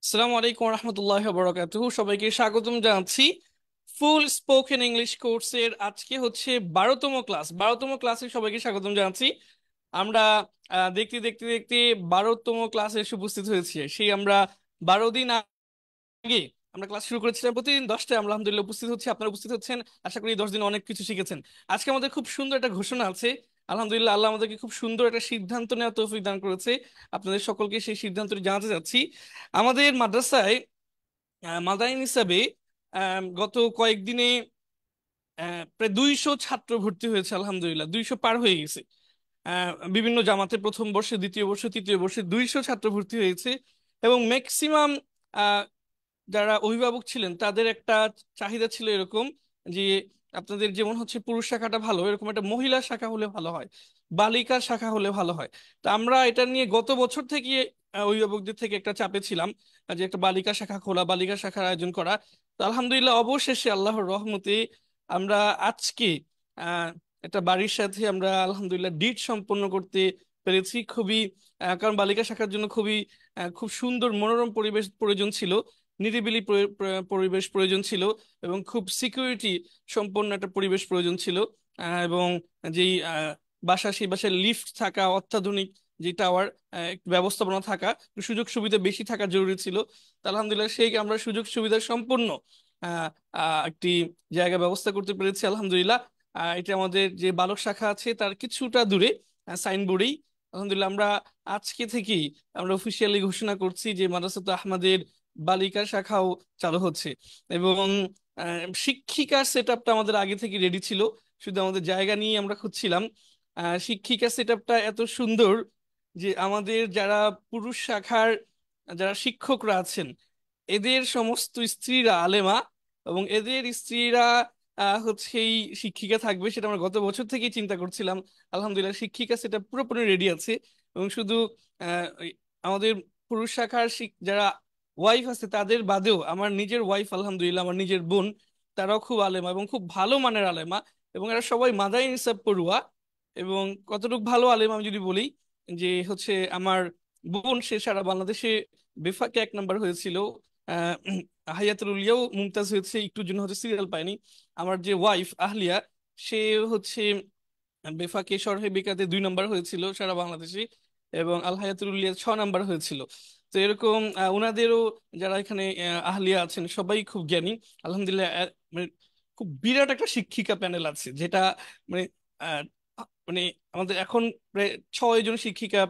আসসালামু আলাইকুম রহমতুল্লাহ বরকাতুহু। সবাইকে স্বাগতম জানাচ্ছি ফুল স্পোকেন ইংলিশ কোর্সের। আজকে হচ্ছে 12তম ক্লাসে সবাইকে স্বাগতম জানাচ্ছি। আমরা দেখতে দেখতে দেখতে 12তম ক্লাসে এসে উপস্থিত হয়েছি। সেই আমরা 12 দিন আগে আমরা ক্লাস শুরু করেছিলাম প্রতিদিন 10টায়। আমরা আলহামদুলিল্লাহ উপস্থিত হচ্ছি, আপনারা উপস্থিত হচ্ছেন। আশা করি 10 দিন অনেক কিছু শিখেছেন। আজকে আমাদের খুব সুন্দর একটা ঘোষণা আছে। আলহামদুলিল্লাহ, আল্লাহ আমাদেরকে খুব সুন্দর একটা সিদ্ধান্ত নেওয়ার তৌফিক দান করেছে। আপনাদের সকলকে সেই সিদ্ধান্তটি জানাতে চাচ্ছি। আমাদের মাদ্রাসায় মাদানী হিসাবে গত কয়েকদিনে প্রায় 200 ছাত্র ভর্তি হয়েছে। আলহামদুলিল্লাহ, 200 পার হয়ে গেছে। বিভিন্ন জামাতে প্রথম বর্ষে, দ্বিতীয় বর্ষে, তৃতীয় বর্ষে 200 ছাত্র ভর্তি হয়েছে। এবং ম্যাক্সিমাম যারা অভিভাবক ছিলেন তাদের একটা চাহিদা ছিল এরকম যে আপনাদের যেমন হচ্ছে পুরুষ শাখাটা ভালো, এরকম একটা মহিলা শাখা হলে ভালো হয়, বালিকা শাখা হলে ভালো হয়। তা আমরা এটা নিয়ে গত বছর থেকে অভিভাবকদের থেকে একটা চাপে ছিলাম যে একটা বালিকা শাখা খোলা, বালিকা শাখার আয়োজন করা। তো আলহামদুলিল্লাহ, অবশেষে আল্লাহর রহমতে আমরা আজকে আহ একটা বাড়ির সাথে আমরা আলহামদুলিল্লাহ ডিড সম্পন্ন করতে পেরেছি। খুবই কারণ বালিকা শাখার জন্য খুব সুন্দর মনোরম পরিবেশ প্রয়োজন ছিল, নিরিবিলি পরিবেশ প্রয়োজন ছিল, এবং খুব সিকিউরিটি সম্পন্ন একটা পরিবেশ প্রয়োজন ছিল। এবং যেই বাসা, সেই বাসায় লিফট থাকা, অত্যাধুনিক যে টাওয়ার ব্যবস্থাপনা থাকা, সুযোগ সুবিধা বেশি থাকা জরুরি ছিল। তা আলহামদুলিল্লাহ, সেই আমরা সুযোগ সুবিধা সম্পন্ন আহ, একটি জায়গা ব্যবস্থা করতে পেরেছি আলহামদুলিল্লাহ। এটা আমাদের যে বালক শাখা আছে তার কিছুটা দূরে, সাইনবোর্ডেই। আলহামদুলিল্লাহ, আমরা আজকে থেকেই আমরা অফিসিয়ালি ঘোষণা করছি যে মাদ্রাসাতুল আহমদের বালিকা শাখাও চালু হচ্ছে। এবং শিক্ষিকার সেট আপটা আমাদের আগে থেকে রেডি ছিল, শুধু আমাদের জায়গা নিয়ে আমরা খুঁজছিলাম। শিক্ষিকা সেট আপটা এত সুন্দর যে আমাদের যারা পুরুষ শাখার যারা শিক্ষকরা আছেন, এদের সমস্ত স্ত্রীরা আলেমা, এবং এদের স্ত্রীরা হচ্ছে এই শিক্ষিকা থাকবে, সেটা আমরা গত বছর থেকেই চিন্তা করছিলাম। আলহামদুলিল্লাহ, শিক্ষিকা সেটা পুরোপুরি রেডি আছে। এবং শুধু ওই আমাদের পুরুষ শাখার যারা ওয়াইফ আছে তাদের বাদেও আমার নিজের ওয়াইফ, আলহামদুলিল্লাহ আমার নিজের বোন, তারাও খুব আলেমা এবং খুব ভালো মানের আলেমা। এবং এরা সবাই মাদানী নিসাব পড়ুয়া। এবং কতটুকু ভালো আলেম আমি যদি বলি, যে হচ্ছে আমার বোন সে সারা বাংলাদেশে বেফাকে 1 নাম্বার হয়েছিল। আহ হায়াতুল উলিয়াও মুমতাজ হয়েছে, একটুর জন্য হচ্ছে সিরিয়াল পায়নি। আমার যে ওয়াইফ আহলিয়া, সে হচ্ছে বেফাকে সরহে বেকাতে 2 নাম্বার হয়েছিল সারা বাংলাদেশে। এবং আল হায়াতুল উলিয়া 6 নাম্বার হয়েছিল। তো এরকম ওনাদেরও যারা এখানে আহলিয়া আছেন সবাই খুব জ্ঞানী। আলহামদুলিল্লাহ, মানে খুব বিরাট একটা শিক্ষিকা প্যানেল আছে, যেটা মানে আহ, মানে আমাদের এখন প্রায় 6 জন শিক্ষিকা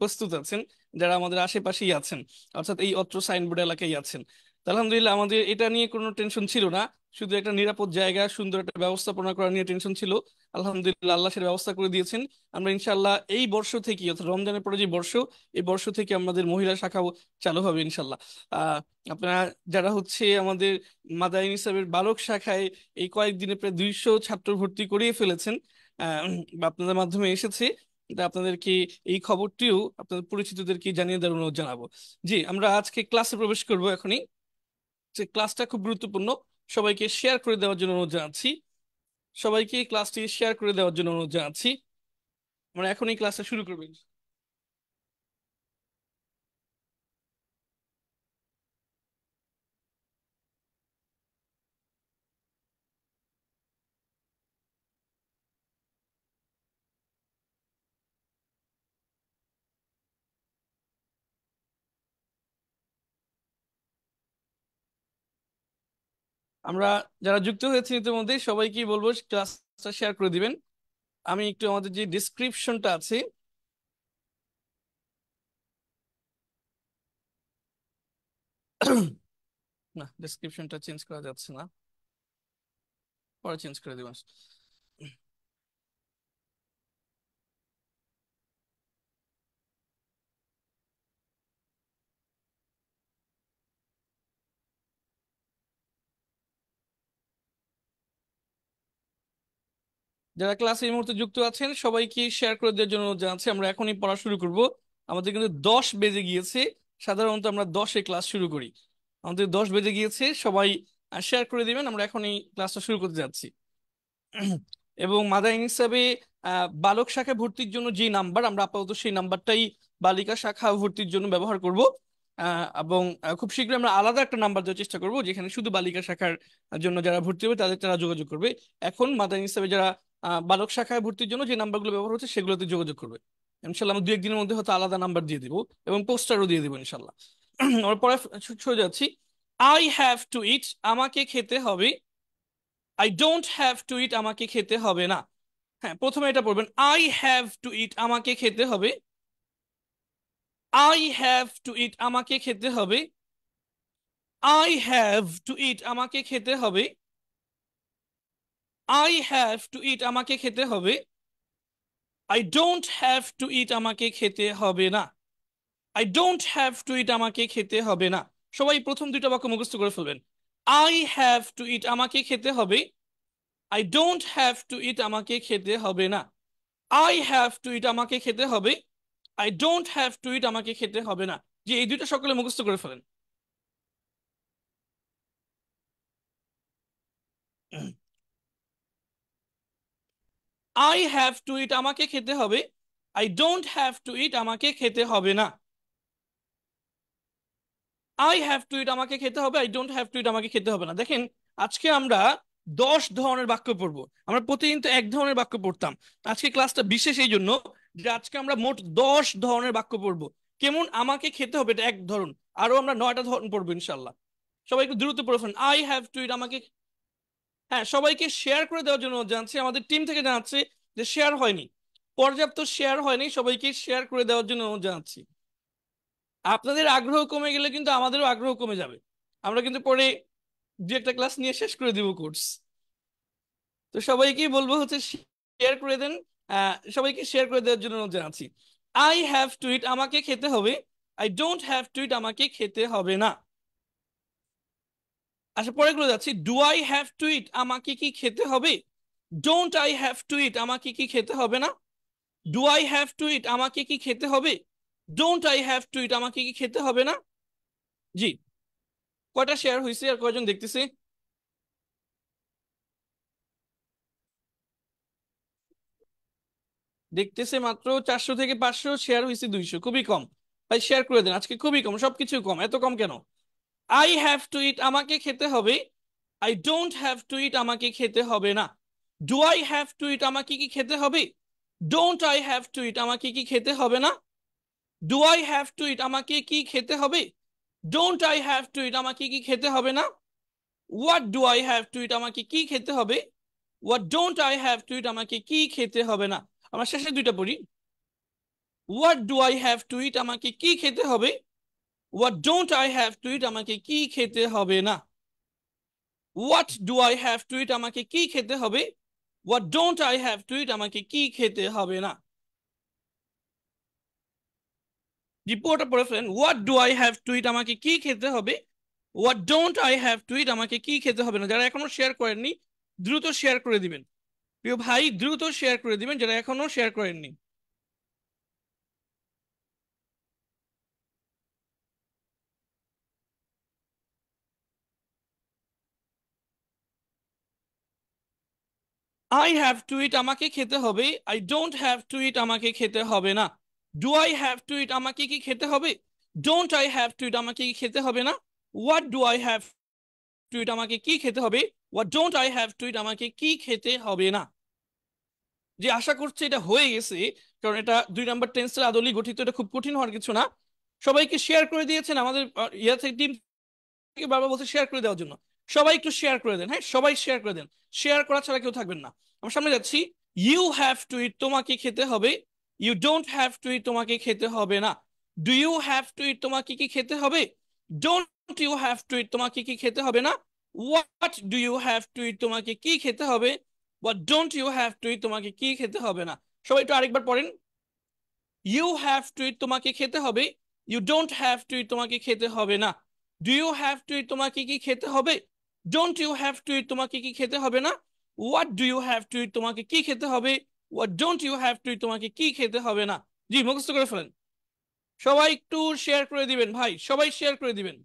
প্রস্তুত আছেন, যারা আমাদের আশেপাশেই আছেন, অর্থাৎ এই অত্র সাইনবোর্ড এলাকায় আছেন। তো আলহামদুলিল্লাহ, আমাদের এটা নিয়ে কোনো টেনশন ছিল না। শুধু একটা নিরাপদ জায়গা, সুন্দর একটা ব্যবস্থাপনা করা নিয়ে টেনশন ছিল। আলহামদুলিল্লাহ, আল্লাহ সেটা ব্যবস্থা করে দিয়েছেন। আমরা ইনশাল্লাহ এই বর্ষ থেকে, অর্থাৎ রমজানের পরে যে বর্ষ, এই বর্ষ থেকে আমাদের মহিলা শাখাও চালু হবে ইনশাল্লাহ। আহ আপনারা যারা হচ্ছে আমাদের মাদানী নিসাবের বালক শাখায় এই কয়েকদিনে প্রায় 200 ছাত্র ভর্তি করিয়ে ফেলেছেন, বা আপনাদের মাধ্যমে এসেছে, এটা আপনাদেরকে এই খবরটিও আপনাদের পরিচিতদেরকে জানিয়ে দেওয়ার অনুরোধ জানাবো। জি, আমরা আজকে ক্লাসে প্রবেশ করব এখনই। যে ক্লাসটা খুব গুরুত্বপূর্ণ, সবাইকে শেয়ার করে দেওয়ার জন্য অনুরোধ জানাচ্ছি। সবাইকে ক্লাসটি শেয়ার করে দেওয়ার জন্য অনুরোধ জানাচ্ছি। আমরা এখনই ক্লাসটা শুরু করবো। আমরা যারা যুক্ত হয়েছি ইতিমধ্যে সবাইকেই বলবো ক্লাসটা শেয়ার করে দিবেন। আমি একটু আমাদের যে ডিসক্রিপশনটা আছে, না ডিসক্রিপশনটা চেঞ্জ করা যাচ্ছে না, পরে চেঞ্জ করে দিবেন। যারা ক্লাসে এই মুহূর্তে যুক্ত আছেন সবাইকে শেয়ার করে দেওয়ার জন্য অনুরোধ জানাচ্ছি। আমরা এখনই পড়া শুরু করব। আমাদের কিন্তু 10 বেজে গিয়েছে। সাধারণত আমরা 10-এ ক্লাস শুরু করি। আমাদের 10 বেজে গিয়েছে, সবাই শেয়ার করে দিবেন। আমরা এখনই ক্লাসটা শুরু করতে যাচ্ছি। এবং মাদানী হিসাবে বালক শাখা ভর্তির জন্য যে নাম্বার, আমরা আপাতত সেই নাম্বারটাই বালিকা শাখা ভর্তির জন্য ব্যবহার করব। এবং খুব শীঘ্রই আমরা আলাদা একটা নাম্বার দেওয়ার চেষ্টা করব, যেখানে শুধু বালিকা শাখার জন্য যারা ভর্তি হবে তাদের তারা যোগাযোগ করবে। এখন মাদানী হিসাবে যারা বালক শাখায় ভর্তির জন্য যে নাম্বারগুলো ব্যবহার হচ্ছে সেগুলোতে যোগাযোগ করবে। ইনশাল্লাহ আমরা 2-1 দিনের মধ্যে হয়তো আলাদা নাম্বার দিয়ে দিব এবং পোস্টারও দিয়ে দিব ইনশাল্লাহ। আমরা পরে চলে যাচ্ছি। আই হ্যাভ টু ইট, আমাকে খেতে হবে। I don't have to eat, আমাকে খেতে হবে না। হ্যাঁ, প্রথমে এটা পড়বেন, আই হ্যাভ টু ইট, আমাকে খেতে হবে। আই হ্যাভ টু ইট, আমাকে খেতে হবে। আই হ্যাভ টু ইট, আমাকে খেতে হবে। আই হ্যাভ টু ইট, আমাকে খেতে হবে। I don't have to eat, আমাকে খেতে হবে না। I don't have to eat, আমাকে খেতে হবে না। সবাই প্রথম দুইটা বাক্য মুখস্থ করে ফেলবেন। আই হ্যাভ টু ইট, আমাকে খেতে হবে। I don't have to eat, আমাকে খেতে হবে না। আই হ্যাভ টু ইট, আমাকে খেতে হবে। I don't have to eat, আমাকে খেতে হবে না। যে এই দুইটা সকলে মুখস্থ করে ফেলেন। আই হ্যাভ টু ইট, আমাকে খেতে হবে। I don't have to eat, আমাকে খেতে হবে না। আই হ্যাভ টু ইট, আমাকে খেতে হবে। I don't have to eat, আমাকে খেতে হবে না। দেখেন, আজকে আমরা 10 ধরনের বাক্য পড়বো। আমরা প্রতিদিন তো এক ধরনের বাক্য পড়তাম। আজকে ক্লাসটা বিশেষ এই জন্য যে আজকে আমরা মোট 10 ধরনের বাক্য পড়বো। কেমন? আমাকে খেতে হবে, এটা এক ধরন। আরো আমরা 9টা ধরন পড়বো ইনশাল্লাহ। সবাই একটু দ্রুত পড়ে ফেলুন, আই হ্যাভ টু ইট, আমাকে। হ্যাঁ, সবাইকে শেয়ার করে দেওয়ার জন্য জানছি, আমাদের টিম থেকে জানাচ্ছি যে শেয়ার হয়নি, পর্যাপ্ত শেয়ার হয়নি, সবাইকে শেয়ার করে দেওয়ার জন্য জানাচ্ছি। আপনাদের আগ্রহ কমে গেলে কিন্তু আমাদেরও আগ্রহ কমে যাবে। আমরা কিন্তু পরে 2-1টা ক্লাস নিয়ে শেষ করে দিব কোর্স। তো সবাইকেই বলবো হচ্ছে শেয়ার করে দেন। সবাইকে শেয়ার করে দেওয়ার জন্য জানাচ্ছি। আই হ্যাভ টু ইট, আমাকে খেতে হবে। I don't have to eat, আমাকে খেতে হবে না। আচ্ছা, পরেগুলো যাচ্ছি। Do I have to eat, আমাকে কি খেতে হবে? Don't I have to eat, আমাকে কি খেতে হবে না? Do I have to eat, আমাকে কি খেতে হবে? Don't I have to eat, আমাকে কি খেতে হবে না? জি, কয়টা শেয়ার হয়েছে আর কয়জন দেখতেছে? দেখতেছে মাত্র 400 থেকে 500, শেয়ার হয়েছে 200, খুবই কম। ভাই শেয়ার করে দেন, আজকে খুবই কম, সবকিছু কম, এত কম কেন? আই হ্যাভ টু ইট, আমাকে খেতে হবে। I don't have to eat, আমাকে খেতে হবে না। Do I have to eat, আমাকে কি খেতে হবে? Don't I have to eat, আমাকে কি খেতে হবে না? Do I have to eat, আমাকে কি খেতে হবে? Don't I have to eat, আমাকে কি খেতে হবে না? What do I have to eat, আমাকে কি খেতে হবে? What don't I have to eat, আমাকে কি খেতে হবে না। আমরা শেষে দুইটা পড়ি। What do I have to eat, আমাকে কি খেতে হবে? What don't I have to eat, আমাকে কি খেতে হবে না। What do I have to eat, আমাকে কি খেতে হবে? What don't I have to eat, আমাকে কি খেতে হবে না। রিপোর্টটা পড়ে ফেলেন। What do I have to eat, আমাকে কি খেতে হবে? What don't I have to eat, আমাকে কি খেতে হবে না। যারা এখনো শেয়ার করেননি দ্রুত শেয়ার করে দিবেন। প্রিয় ভাই, দ্রুত শেয়ার করে দিবেন যারা এখনো শেয়ার করেননি। আই হ্যাভ টু ইট, আমাকে খেতে হবে। I don't have to eat, আমাকে খেতে হবে না। Do I have to eat, আমাকে কি খেতে হবে? Don't I have to eat, আমাকে কি খেতে হবে না? What do I have to eat, আমাকে কি খেতে হবে? What don't I have to eat, আমাকে কি খেতে হবে না। যে আশা করছি এটা হয়ে গেছে, কারণ এটা 2 নাম্বার টেন্সের আদলেই গঠিত, এটা খুব কঠিন হওয়ার কিছু না। সবাইকে শেয়ার করে দিয়েছেন, আমাদের ইয়া থেকে টিম থেকে বারবার বলছে শেয়ার করে দেওয়ার জন্য। সবাই একটু শেয়ার করে দেন, হ্যাঁ সবাই শেয়ার করে দেন। শেয়ার করা ছাড়া কেউ থাকবেন না। আমরা সামনে যাচ্ছি। ইউ হ্যাভ টু ইট, তোমাকে খেতে হবে। You don't have to eat, তোমাকে খেতে হবে না। Do you have to eat, তোমাকে কি খেতে হবে? Don't you have to eat, তোমাকে কি খেতে হবে না? What do you have to eat, তোমাকে কি খেতে হবে? What don't you have to eat, তোমাকে কি খেতে হবে না। সবাই একটু আরেকবার পড়েন। ইউ হ্যাভ টু ইট, তোমাকে খেতে হবে। You don't have to eat, তোমাকে খেতে হবে না। Do you have to eat, তোমাকে কি খেতে হবে? Don't you have to eat, তোমাকে কি খেতে হবে না? What do you have to eat, তোমাকে কি খেতে হবে? What don't you have to eat, তোমাকে কি খেতে হবে না। জি, মুখস্থ করে ফেলেন। সবাই একটু শেয়ার করে দিবেন ভাই, সবাই শেয়ার করে দিবেন।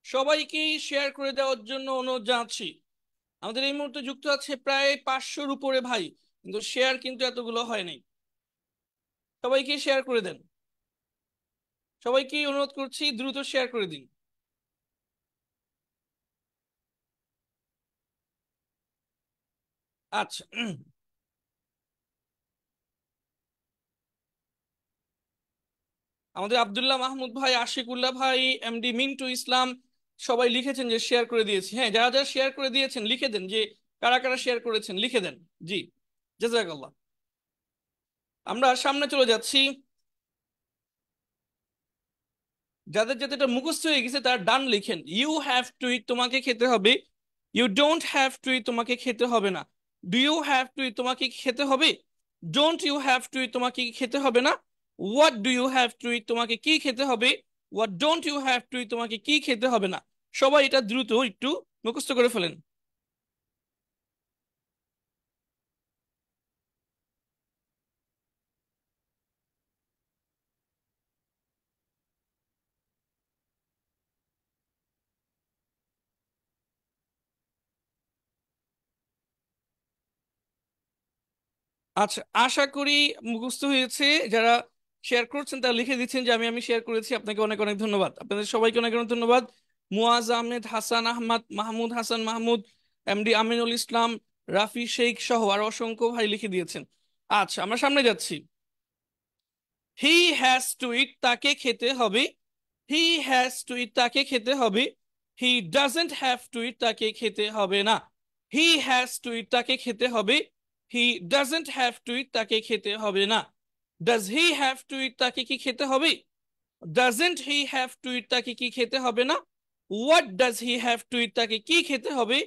সবাইকেই শেয়ার করে দেওয়ার জন্য অনুরোধ জানাচ্ছি। আমাদের এই মুহূর্তে যুক্ত আছে প্রায় 500-র উপরে ভাই, কিন্তু শেয়ার কিন্তু এতগুলো হয় নাই। সবাইকে শেয়ার করে দেন। সবাইকে অনুরোধ করছি দ্রুত শেয়ার করে দিন। আচ্ছা, আমাদের আব্দুল্লাহ মাহমুদ ভাই, আশিকুল্লাহ ভাই, এমডি মিন্টু ইসলাম সবাই লিখেছেন যে শেয়ার করে দিয়েছি। হ্যাঁ, যারা যারা শেয়ার করে দিয়েছেন লিখে দেন যে কারা কারা শেয়ার করেছেন, লিখে দেন। জি, জাযাকাল্লাহ। আমরা সামনে চলে যাচ্ছি। যাদের যাদের এটা মুখস্থ হয়ে গেছে তারা ডান লিখেন। ইউ হ্যাভ টু ইট, তোমাকে খেতে হবে। You don't have to eat, তোমাকে খেতে হবে না। Do you have to eat, তোমাকে কি খেতে হবে। Don't you have to eat, তোমাকে কি খেতে হবে না। What do you have to eat, তোমাকে কি খেতে হবে। What don't you have to eat, তোমাকে কি খেতে হবে না। সবাই এটা দ্রুত একটু মুখস্থ করে ফেলেন। আচ্ছা, আশা করি মুখস্থ হয়েছে। যারা শেয়ার করছেন তারা লিখে দিচ্ছেন যে আমি আমি শেয়ার করেছি। আপনাকে অনেক অনেক ধন্যবাদ, আপনাদের সবাইকে অনেক অনেক ধন্যবাদ। মুয়াজ আহমেদ, হাসান আহমদ, মাহমুদ হাসান মাহমুদ, এমডি আমিনুল ইসলাম, রাফি শেখ সহ আর অসংখ্য ভাই লিখে দিয়েছেন। আচ্ছা, আমরা সামনে যাচ্ছি। হি হ্যাজ টু ইট, তাকে খেতে হবে। হি হ্যাজ টু ইট, তাকে খেতে হবে। He doesn't have to eat, তাকে খেতে হবে না। হি হ্যাজ টু ইট, তাকে খেতে হবে। He doesn't have to eat, তাকে খেতে হবে না। Does he have to eat, তাকে কি খেতে হবে। Doesn't he have to eat, তাকে কি খেতে হবে না। What does he have to eat, তাকে কি খেতে হবে।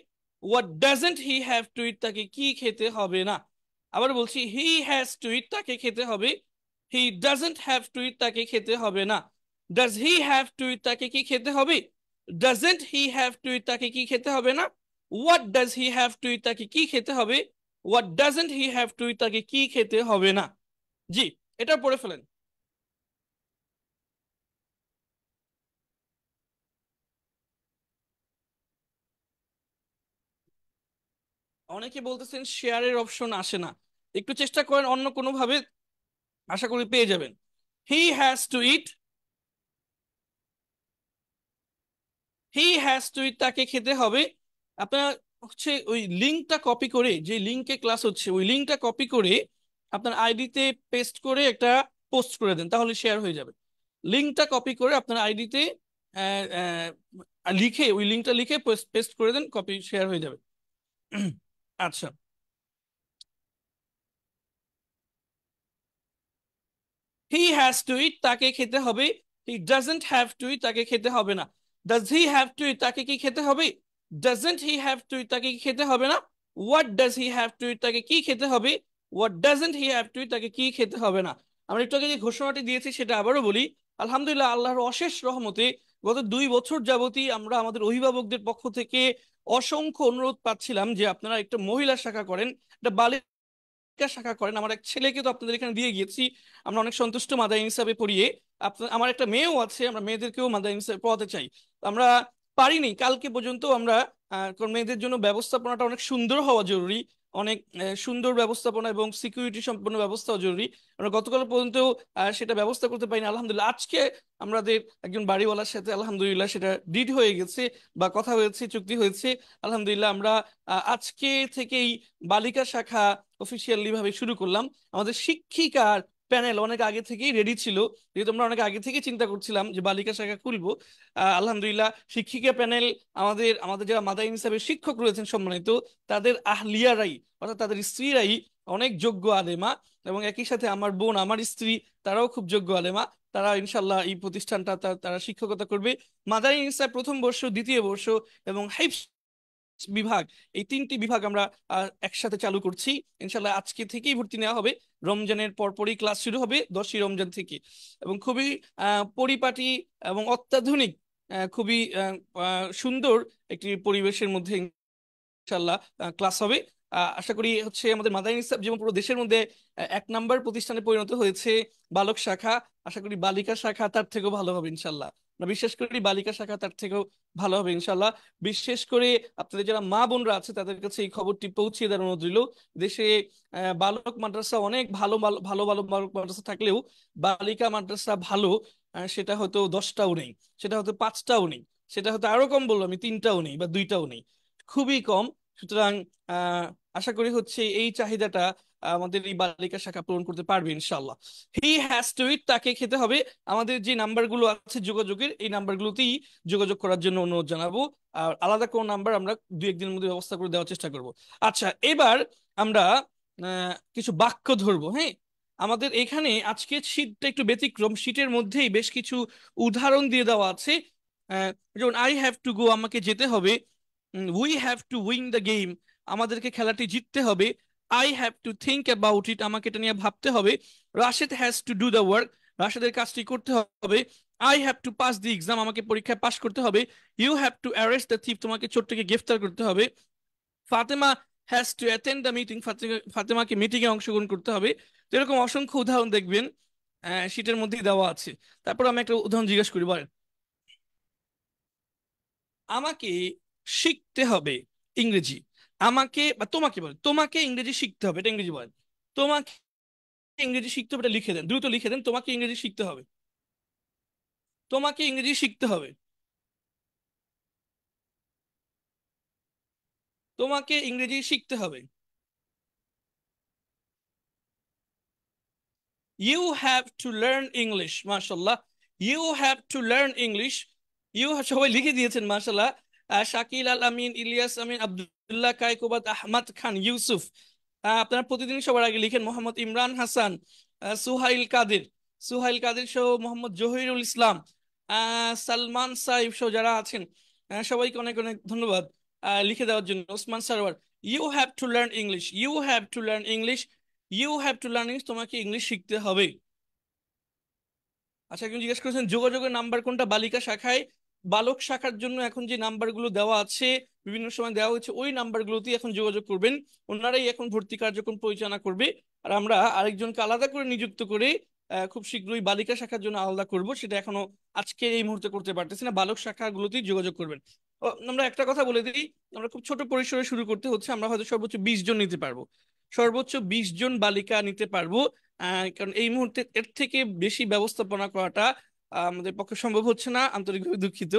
What doesn't he have to eat, তাকে কি খেতে হবে না। আবার বলছি, হি হ্যাজ টু ইট, তাকে খেতে হবে। He doesn't have to eat, তাকে খেতে হবে না। Does he have to eat, তাকে কি খেতে হবে। Doesn't he have to eat, তাকে কি খেতে হবে না। What does he have to eat, তাকে কি খেতে হবে। What doesn't he have to eat, তাকে কি খেতে হবে না। জি, এটা পড়ে ফেলেন। অনেকে বলতেছেন শেয়ারের অপশন আসে না, একটু চেষ্টা করেন অন্য কোনো ভাবে, আশা করি পেয়ে যাবেন। He has to eat, he has to eat, তাকে খেতে হবে। আপনার হচ্ছে ওই লিঙ্কটা কপি করে, যে লিঙ্কে ক্লাস হচ্ছে ওই লিঙ্কটা কপি করে আপনার আইডিতে পেস্ট করে একটা পোস্ট করে দেন, তাহলে শেয়ার হয়ে যাবে। লিঙ্কটা কপি করে আপনার আইডিতে লিখে, ওই লিঙ্কটা লিখে পেস্ট করে দেন, কপি শেয়ার হয়ে যাবে। আচ্ছা, হি হ্যাজ টু ইট, তাকে খেতে হবে। He doesn't have to eat, তাকে খেতে হবে না। Does he have to eat, তাকে কি খেতে হবে। Doesn't he have to eat, তাকে কি খেতে হবে না। What does he have to eat, তাকে কি খেতে হবে। What doesn't he have to eat, তাকে কি খেতে হবে না। আমরা একটু আগে যে ঘোষণাটি দিয়েছি সেটা আবারও বলি। আলহামদুলিল্লাহ, আল্লাহর অশেষ রহমতে গত 2 বছর যাবতী আমরা আমাদের অভিভাবকদের পক্ষ থেকে অসংখ্য অনুরোধ পাচ্ছিলাম যে আপনারা একটা মহিলা শাখা করেন, একটা শাখা করেন। আমার এক ছেলেকে তো আপনাদের এখানে দিয়ে গিয়েছি, আমরা অনেক সন্তুষ্ট মাদার হিসাবে পড়িয়ে। আপনার, আমার একটা মেয়েও আছে, আমরা মেয়েদেরকেও মাদার হিসাবে পড়াতে চাই। তো আমরা পারিনি কালকে পর্যন্ত আমরা, কারণ মেয়েদের জন্য ব্যবস্থাপনাটা অনেক সুন্দর হওয়া জরুরি, অনেক সুন্দর ব্যবস্থাপনা এবং সিকিউরিটি সম্পন্ন ব্যবস্থাও জরুরি। আমরা গতকাল পর্যন্ত সেটা ব্যবস্থা করতে পারিনি। আলহামদুলিল্লাহ, আজকে আমাদের একজন বাড়িওয়ালার সাথে আলহামদুলিল্লাহ সেটা ডিড হয়ে গেছে, বা কথা হয়েছে, চুক্তি হয়েছে। আলহামদুলিল্লাহ, আমরা আজকে থেকেই বালিকা শাখা অফিসিয়ালি ভাবে শুরু করলাম। আমাদের শিক্ষিকার প্যানেল অনেক আগে থেকেই রেডি ছিল, যেহেতু আমরা অনেক আগে থেকে চিন্তা করছিলাম যে বালিকা শাখা খুলবো। আলহামদুলিল্লাহ, শিক্ষিকা প্যানেল, আমাদের আমাদের যারা মাদারিন হিসাবে শিক্ষক রয়েছেন সম্মানিত, তাদের আহলিয়ারাই, অর্থাৎ তাদের স্ত্রীরাই অনেক যোগ্য আলেমা। এবং একই সাথে আমার বোন, আমার স্ত্রী, তারাও খুব যোগ্য আলেমা। তারা ইনশাল্লাহ এই প্রতিষ্ঠানটা তারা শিক্ষকতা করবে। মাদারিন হিসাব প্রথম বর্ষ, দ্বিতীয় বর্ষ এবং হাইফ বিভাগ, এই 3টি বিভাগ আমরা একসাথে চালু করছি। ইনশাল্লাহ আজকে থেকেই ভর্তি নেওয়া হবে। রমজানের পরপরই ক্লাস শুরু হবে 10ই রমজান থেকে। এবং খুবই পরিপাটি এবং অত্যাধুনিক, খুবই সুন্দর একটি পরিবেশের মধ্যে ইনশাল্লাহ ক্লাস হবে। আশা করি হচ্ছে আমাদের মাদারিন ইসলাম যেমন পুরো দেশের মধ্যে 1 নাম্বার প্রতিষ্ঠানে পরিণত হয়েছে বালক শাখা, আশা করি বালিকা শাখা তার থেকেও ভালো হবে ইনশাল্লাহ। আমরা বিশ্বাস করি বালিকা শাখা তার থেকেও ভালো হবে ইনশাল্লাহ। বিশেষ করে আপনাদের যারা মা বোনরা আছে তাদের কাছে এই খবরটি পৌঁছিয়ে দেওয়ার অনুরোধ রইল। দেশে বালক মাদ্রাসা অনেক ভালো ভালো ভালো ভালো বালক মাদ্রাসা থাকলেও বালিকা মাদ্রাসা ভালো সেটা হয়তো 10টাও নেই, সেটা হয়তো 5টাও নেই, সেটা হয়তো আরো কম বললো আমি 3টাও নেই বা 2টাও নেই, খুবই কম। সুতরাং আহ আশা করি হচ্ছে এই চাহিদাটা আমাদের এই বালিকা শাখা পূরণ করতে পারবে ইনশাল্লাহ। হি হ্যাজ টু ইট, তাকে খেতে হবে। আমাদের যে নাম্বারগুলো আছে যোগাযোগের, এই নাম্বারগুলোতেই যোগাযোগ করার জন্য অনুরোধ জানাবো। আর আলাদা কোন নাম্বার আমরা 2-1 দিনের মধ্যে ব্যবস্থা করে দেওয়ার চেষ্টা করব। আচ্ছা, এবার আমরা কিছু বাক্য ধরবো, হ্যাঁ। আমাদের এখানে আজকে শীটটা একটু ব্যতিক্রম, শীটের মধ্যেই বেশ কিছু উদাহরণ দিয়ে দেওয়া আছে। যেমন আই হ্যাভ টু গো, আমাকে যেতে হবে। We have to win the game, আমাদেরকে খেলাটি জিততে হবে। I have to think about it, আমাকে এটা নিয়ে ভাবতে হবে। Rashed has to do the work, রাশেদের কাজটি করতে হবে। I have to pass the exam, আমাকে পরীক্ষায় পাশ করতে হবে। You have to arrest the thief, তোমাকে চোরটাকে গ্রেফতার করতে হবে। Fatema has to attend the meeting, ফাতেমাকে মিটিং এ অংশগ্রহণ করতে হবে। তো এরকম অসংখ্য উদাহরণ দেখবেন শীটের মধ্যেই দেওয়া আছে। তারপর আমি একটা উদাহরণ জিজ্ঞেস করি, বলেন আমাকে শিখতে হবে ইংরেজি। আমাকে বা তোমাকে বলেন, তোমাকে ইংরেজি শিখতে হবে, এটা ইংরেজি বলেন। তোমাকে ইংরেজি শিখতে হবে, এটা লিখে দেন, দ্রুত লিখে দেন, তোমাকে ইংরেজি শিখতে হবে। তোমাকে ইংরেজি শিখতে হবে। তোমাকে ইংরেজি শিখতে হবে। You have to learn English, মাশাল্লাহ। You have to learn English. You, সবাই লিখে দিয়েছেন মাশাল্লাহ। শাকিল আল আমিন, ইলিয়াস আমিন, আব্দুল্লাহ কায়কোবাদ, আহমদ খান, ইউসুফ। আপনারা প্রতিদিন সবার আগে লিখেন। মোহাম্মদ ইমরান হাসান, সুহাইল কাদের, সুহাইল কাদের সহ মোহাম্মদ জহিরুল ইসলাম, সালমান সাইফ সহ যারা আছেন সবাইকে অনেক অনেক ধন্যবাদ লিখে দেওয়ার জন্য। Osman Sarwar, you have to learn English, you have to learn English, you have to learn English, তোমাকে ইংলিশ শিখতে হবে। আচ্ছা, একজন জিজ্ঞেস করেছেন যোগাযোগের নাম্বার কোনটা বালিকা শাখায়। বালক শাখার জন্য এখন যে নাম্বারগুলো দেওয়া আছে, বিভিন্ন সময় দেওয়া হয়েছে, ওই নাম্বারগুলোতেই এখন যোগাযোগ করবেন। ওনারাই এখন ভর্তি কার্যক্রম পরিচালনা করবে। আর আমরা আরেকজনকে আলাদা করে নিযুক্ত করে খুব শীঘ্রই বালিকা শাখার জন্য আলাদা করব, সেটা এখনো আজকে এই মুহূর্তে করতে পারতেছি না। বালক শাখাগুলোতেই যোগাযোগ করবেন। আমরা একটা কথা বলে দিই, আমরা খুব ছোট পরিসরে শুরু করতে হচ্ছে, আমরা হয়তো সর্বোচ্চ 20 জন নিতে পারবো, সর্বোচ্চ 20 জন বালিকা নিতে পারবো। কারণ এই মুহূর্তে এর থেকে বেশি ব্যবস্থাপনা করাটা আমাদের পক্ষে সম্ভব হচ্ছে না, আন্তরিকভাবে দুঃখিত।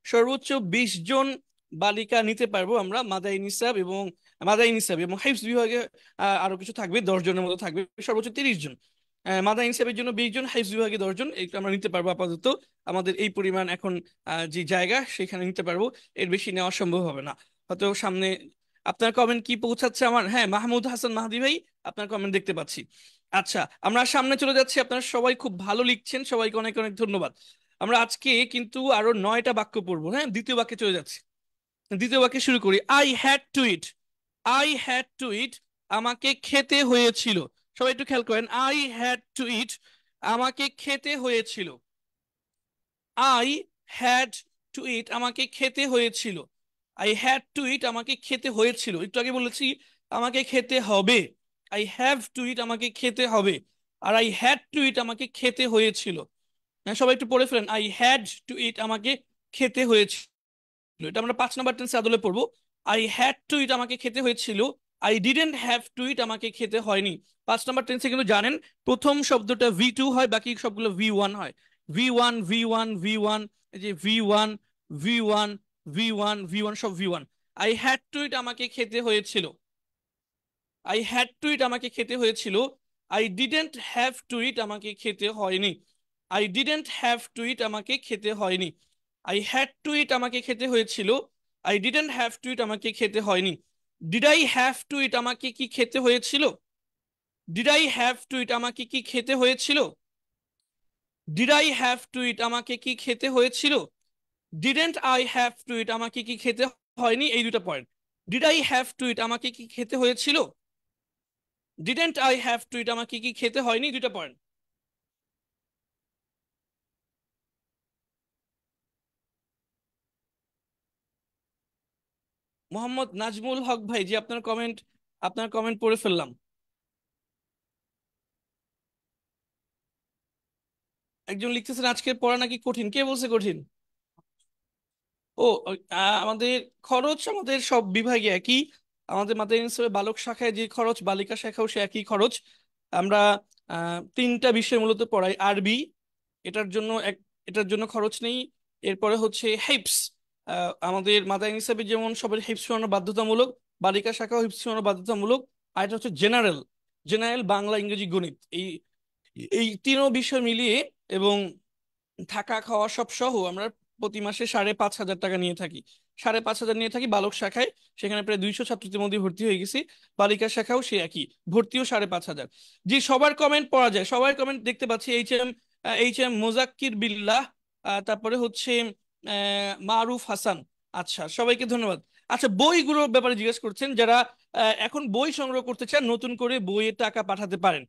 সর্বোচ্চ 20 জন বালিকা নিতে পারবো আমরা, মাদাই নিসাব এবং হাইফজ বিভাগে আরো কিছু থাকবে, 10 জনের মতো থাকবে, সর্বোচ্চ 30 জন। মাদাই নিসাবের জন্য 20 জন, হাইফজ বিভাগে 10 জন, এই আমরা নিতে পারবো আপাতত। আমাদের এই পরিমাণ এখন যে জায়গা সেখানে নিতে পারবো, এর বেশি নেওয়া সম্ভব হবে না হয়তো সামনে। আপনার কমেন্ট কি পৌঁছাচ্ছে আমার? হ্যাঁ, মাহমুদ হাসান মাহাদি ভাই, আপনার কমেন্ট দেখতে পাচ্ছি। আচ্ছা, আমরা সামনে চলে যাচ্ছি। আপনারা সবাই খুব ভালো লিখছেন, সবাইকে অনেক অনেক ধন্যবাদ। আমরা আজকে কিন্তু আরো 9টা বাক্য পড়বো, হ্যাঁ। দ্বিতীয় বাক্যে চলে যাচ্ছি। দ্বিতীয় বাক্যে শুরু করি। I had to eat, I had to eat, আমাকে খেতে হয়েছিল। সবাই একটু খেয়াল করেন, আই হ্যাড টু ইট, আমাকে খেতে হয়েছিল। আই হ্যাড টু ইট, আমাকে খেতে হয়েছিল। আই হ্যাড টু ইট, আমাকে খেতে হয়েছিল। একটু আগে বলেছি আমাকে খেতে হবে। আই হ্যাভ টু ইট, আমাকে খেতে হবে। আর আই হ্যাড টু ইট, আমাকে খেতে হয়েছিল। হ্যাঁ, সবাই একটু পড়ে ফেলেন, আই হ্যাড টু ইট, আমাকে খেতে হয়েছিল। এটা আমরা 5 নম্বর টেন্সে আদলে পড়বো। আই হ্যাড টু ইট, আমাকে খেতে হয়েছিল। I didn't have to eat, আমাকে খেতে হয়নি। 5 নম্বর টেন্সে কিন্তু জানেন প্রথম শব্দটা V2 হয়, বাকি সবগুলো V1 হয়। V1, V1, V1, এই যে V1, V1, V1, V1, সব V1। I had to eat, আমাকে খেতে হয়েছিল। আই হ্যাড টু ইট, আমাকে খেতে হয়েছিল। I didn't have to eat, আমাকে খেতে হয়নি। I didn't have to eat, আমাকে খেতে হয়নি। আই হ্যাড টু ইট, আমাকে খেতে হয়েছিল। I didn't have to eat, আমাকে খেতে হয়নি। Did I have to eat, আমাকে কি খেতে হয়েছিল? Did I have to eat, আমাকে কি খেতে হয়েছিল? Did I have to eat, আমাকে কি খেতে হয়েছিল? Didn't I have to eat, আমাকে কি খেতে হয়নি? এই দুটো point. Did I have to eat, আমাকে কি খেতে হয়েছিল? Didn't I have to eat, আমাকে কি খেতে হয়নি? দুটো পয়েন্ট। মোহাম্মদ নাজমুল হক ভাই, জি আপনার কমেন্ট পড়ে ফেললাম। একজন লিখতেছেন আজকের পড়া নাকি কঠিন, কে বলছে কঠিন? ও, আমাদের খরচ আমাদের সব বিভাগে একই। আমাদের মাদ্রাসা হিসেবে বালক শাখায় যে খরচ, বালিকা শাখাও সে একই খরচ। আমরা তিনটা বিষয় মূলত পড়াই। আরবি, এটার জন্য এটার জন্য খরচ নেই। এরপরে হচ্ছে হেল্পস। আমাদের মাদ্রাসা হিসেবে যেমন সবার হেল্পস শোনানো বাধ্যতামূলক, বালিকা শাখাও হেল্পস শোনানো বাধ্যতামূলক। আর এটা হচ্ছে জেনারেল, জেনারেল বাংলা ইংরেজি গণিত, এই এই তিনও বিষয় মিলিয়ে এবং থাকা খাওয়া সব সহ আমরা প্রতি মাসে 5,500 টাকা নিয়ে থাকি। 5,500 নিয়ে থাকি বালক শাখায়। সেখানে প্রায় 200 ছাত্রীদের মধ্যে ভর্তি হয়ে গেছি। বালিকা শাখাও সে একই, ভর্তিও 5,500। যে সবার কমেন্ট পড়া যায়, সবার কমেন্ট দেখতে পাচ্ছি। এইচ এম মোজাক্কির বিল্লাহ, তারপরে হচ্ছে মারুফ হাসান। আচ্ছা, সবাইকে ধন্যবাদ। আচ্ছা, বইগুলোর ব্যাপারে জিজ্ঞেস করছেন যারা এখন বই সংগ্রহ করতে চান, নতুন করে বইয়ের টাকা পাঠাতে পারেন।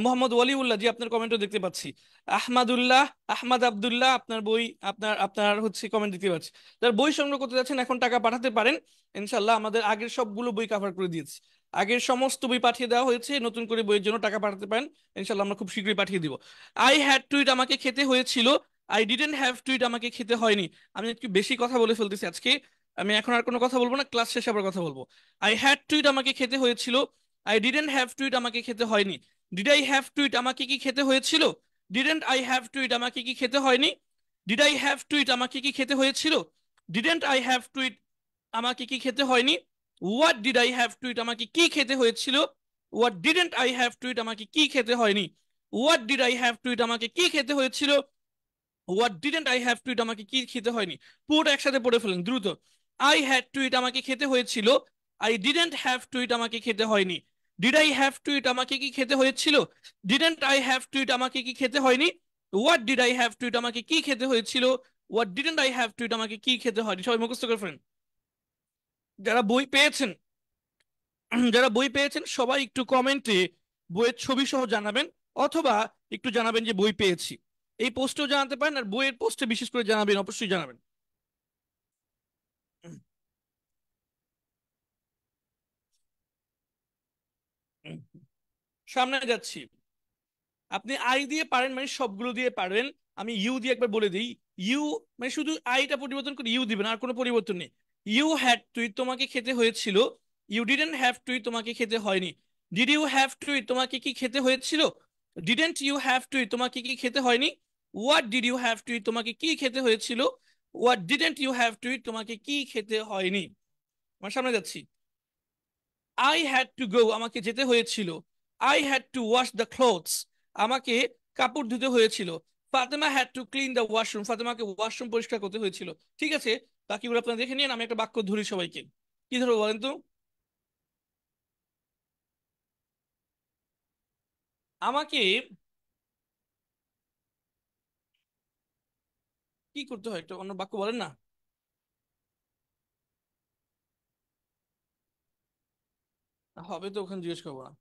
মোহাম্মদ ওয়ালিউল্লাহ জি, আপনার কমেন্টও দেখতে পাচ্ছি। আহমাদুল্লাহ, আহমদ আব্দুল্লাহ, আপনার বই, আপনার আপনার হচ্ছে কমেন্ট দিতে পারছি। যারা বই সংগ্রহ করতে যাচ্ছেন এখন টাকা পাঠাতে পারেন। ইনশাল্লাহ আমাদের আগের সবগুলো বই কভার করে দিয়েছি। আগের সমস্ত বই পাঠিয়ে দেওয়া হয়েছে, নতুন করে বইয়ের জন্য টাকা পাঠাতে পারেন। ইনশাল্লাহ আমরা খুব শীঘ্রই পাঠিয়ে দিব। আই হ্যাড টু ইট আমাকে খেতে হয়েছিল, I didn't have to eat আমাকে খেতে হয়নি। আমি একটু বেশি কথা বলে ফেলতেছি আজকে। আমি এখন আর কোনো কথা বলবো না, ক্লাস শেষে আবার কথা বলবো। আই হ্যাড টু ইট আমাকে খেতে হয়েছিল, I didn't have to eat আমাকে খেতে হয়নি। Did I have to eat আমাকে কি খেতে হয়েছিল? Didn't I have to eat আমাকে কি খেতে হয়নি? Did I have to eat আমাকে কি খেতে হয়েছিল? Didn't I have to eat আমাকে কি খেতে হয়নি? What did I have to eat আমাকে কি খেতে হয়েছিল? What didn't I have to eat আমাকে কি খেতে হয়নি? What did I have to eat আমাকে কি খেতে হয়েছিল? What didn't I have to eat আমাকে কি খেতে হয়নি? পুরোটা একসাথে পড়ে ফেলেন দ্রুত। আই হ্যাড টু ইট আমাকে খেতে হয়েছিল, I didn't have to eat আমাকে খেতে হয়নি। Did I have to eat আমাকে কি খেতে হয়েছিল? Didn't I have to eat আমাকে কি খেতে হয়নি? What did I have to eat আমাকে কি খেতে হয়েছিল? What didn't I have to eat আমাকে কি খেতে হয়নি? সবাই মুখস্থ করে ফেলেন। যারা বই পেয়েছেন, যারা বই পেয়েছেন সবাই একটু কমেন্টে বইয়ের ছবি সহ জানাবেন, অথবা একটু জানাবেন যে বই পেয়েছি। এই পোস্টেও জানাতে পারেন, আর বইয়ের পোস্টে বিশেষ করে জানাবেন, অবশ্যই জানাবেন। সামনে যাচ্ছি। আপনি আই দিয়ে পারেন, মানে সবগুলো দিয়ে পারবেন। আমি ইউ দিয়ে একবার বলে দিই। ইউ মানে শুধু আইটা পরিবর্তন করে ইউ দিবেন, আর কোনো পরিবর্তন নেই। ইউ হ্যাড টু ইট তোমাকে খেতে হয়েছিল, you didn't have to eat তোমাকে খেতে হয়নি। Did you have to eat তোমাকে কি খেতে হয়েছিল? Didn't you have to eat তোমাকে কি খেতে হয়নি? What did you have to eat তোমাকে কি খেতে হয়েছিল? What didn't you have to eat তোমাকে কি খেতে হয়নি? আমার সামনে যাচ্ছি। আই হ্যাড টু গো আমাকে যেতে হয়েছিল, I had to wash the clothes আমাকে কাপড় ধুতে হয়েছিল। Fatema had to clean the washroom ফাতেমাকে ওয়াশরুম পরিষ্কার করতে হয়েছিল। ঠিক আছে, বাকিগুলো আপনারা দেখে নিন। আমি একটা বাক্য ধরি সবাইকে। কি ধরবো বলেন তো? আমাকে কি করতে হয়, একটা অন্য বাক্য বলেন না। হবে তো, ওখানে জিজ্ঞেস করবো না।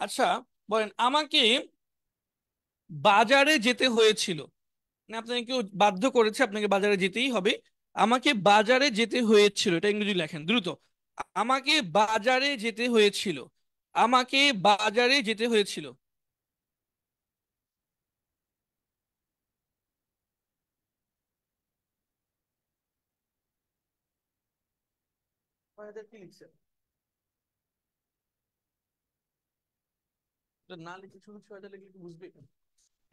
আচ্ছা, বলেন আমাকে বাজারে যেতে হয়েছিল। মানে আপনাকে কেউ বাধ্য করেছে, আপনাকে বাজারে যেতেই হবে। আমাকে বাজারে যেতে হয়েছিল, এটা ইংরেজি লেখেন দ্রুত। আমাকে বাজারে যেতে হয়েছিল, আমাকে বাজারে যেতে হয়েছিল। ছয় হাজার কি লিখছেন? এটা না লিখে শুধু 6,000 লিখলে কি বুঝবে?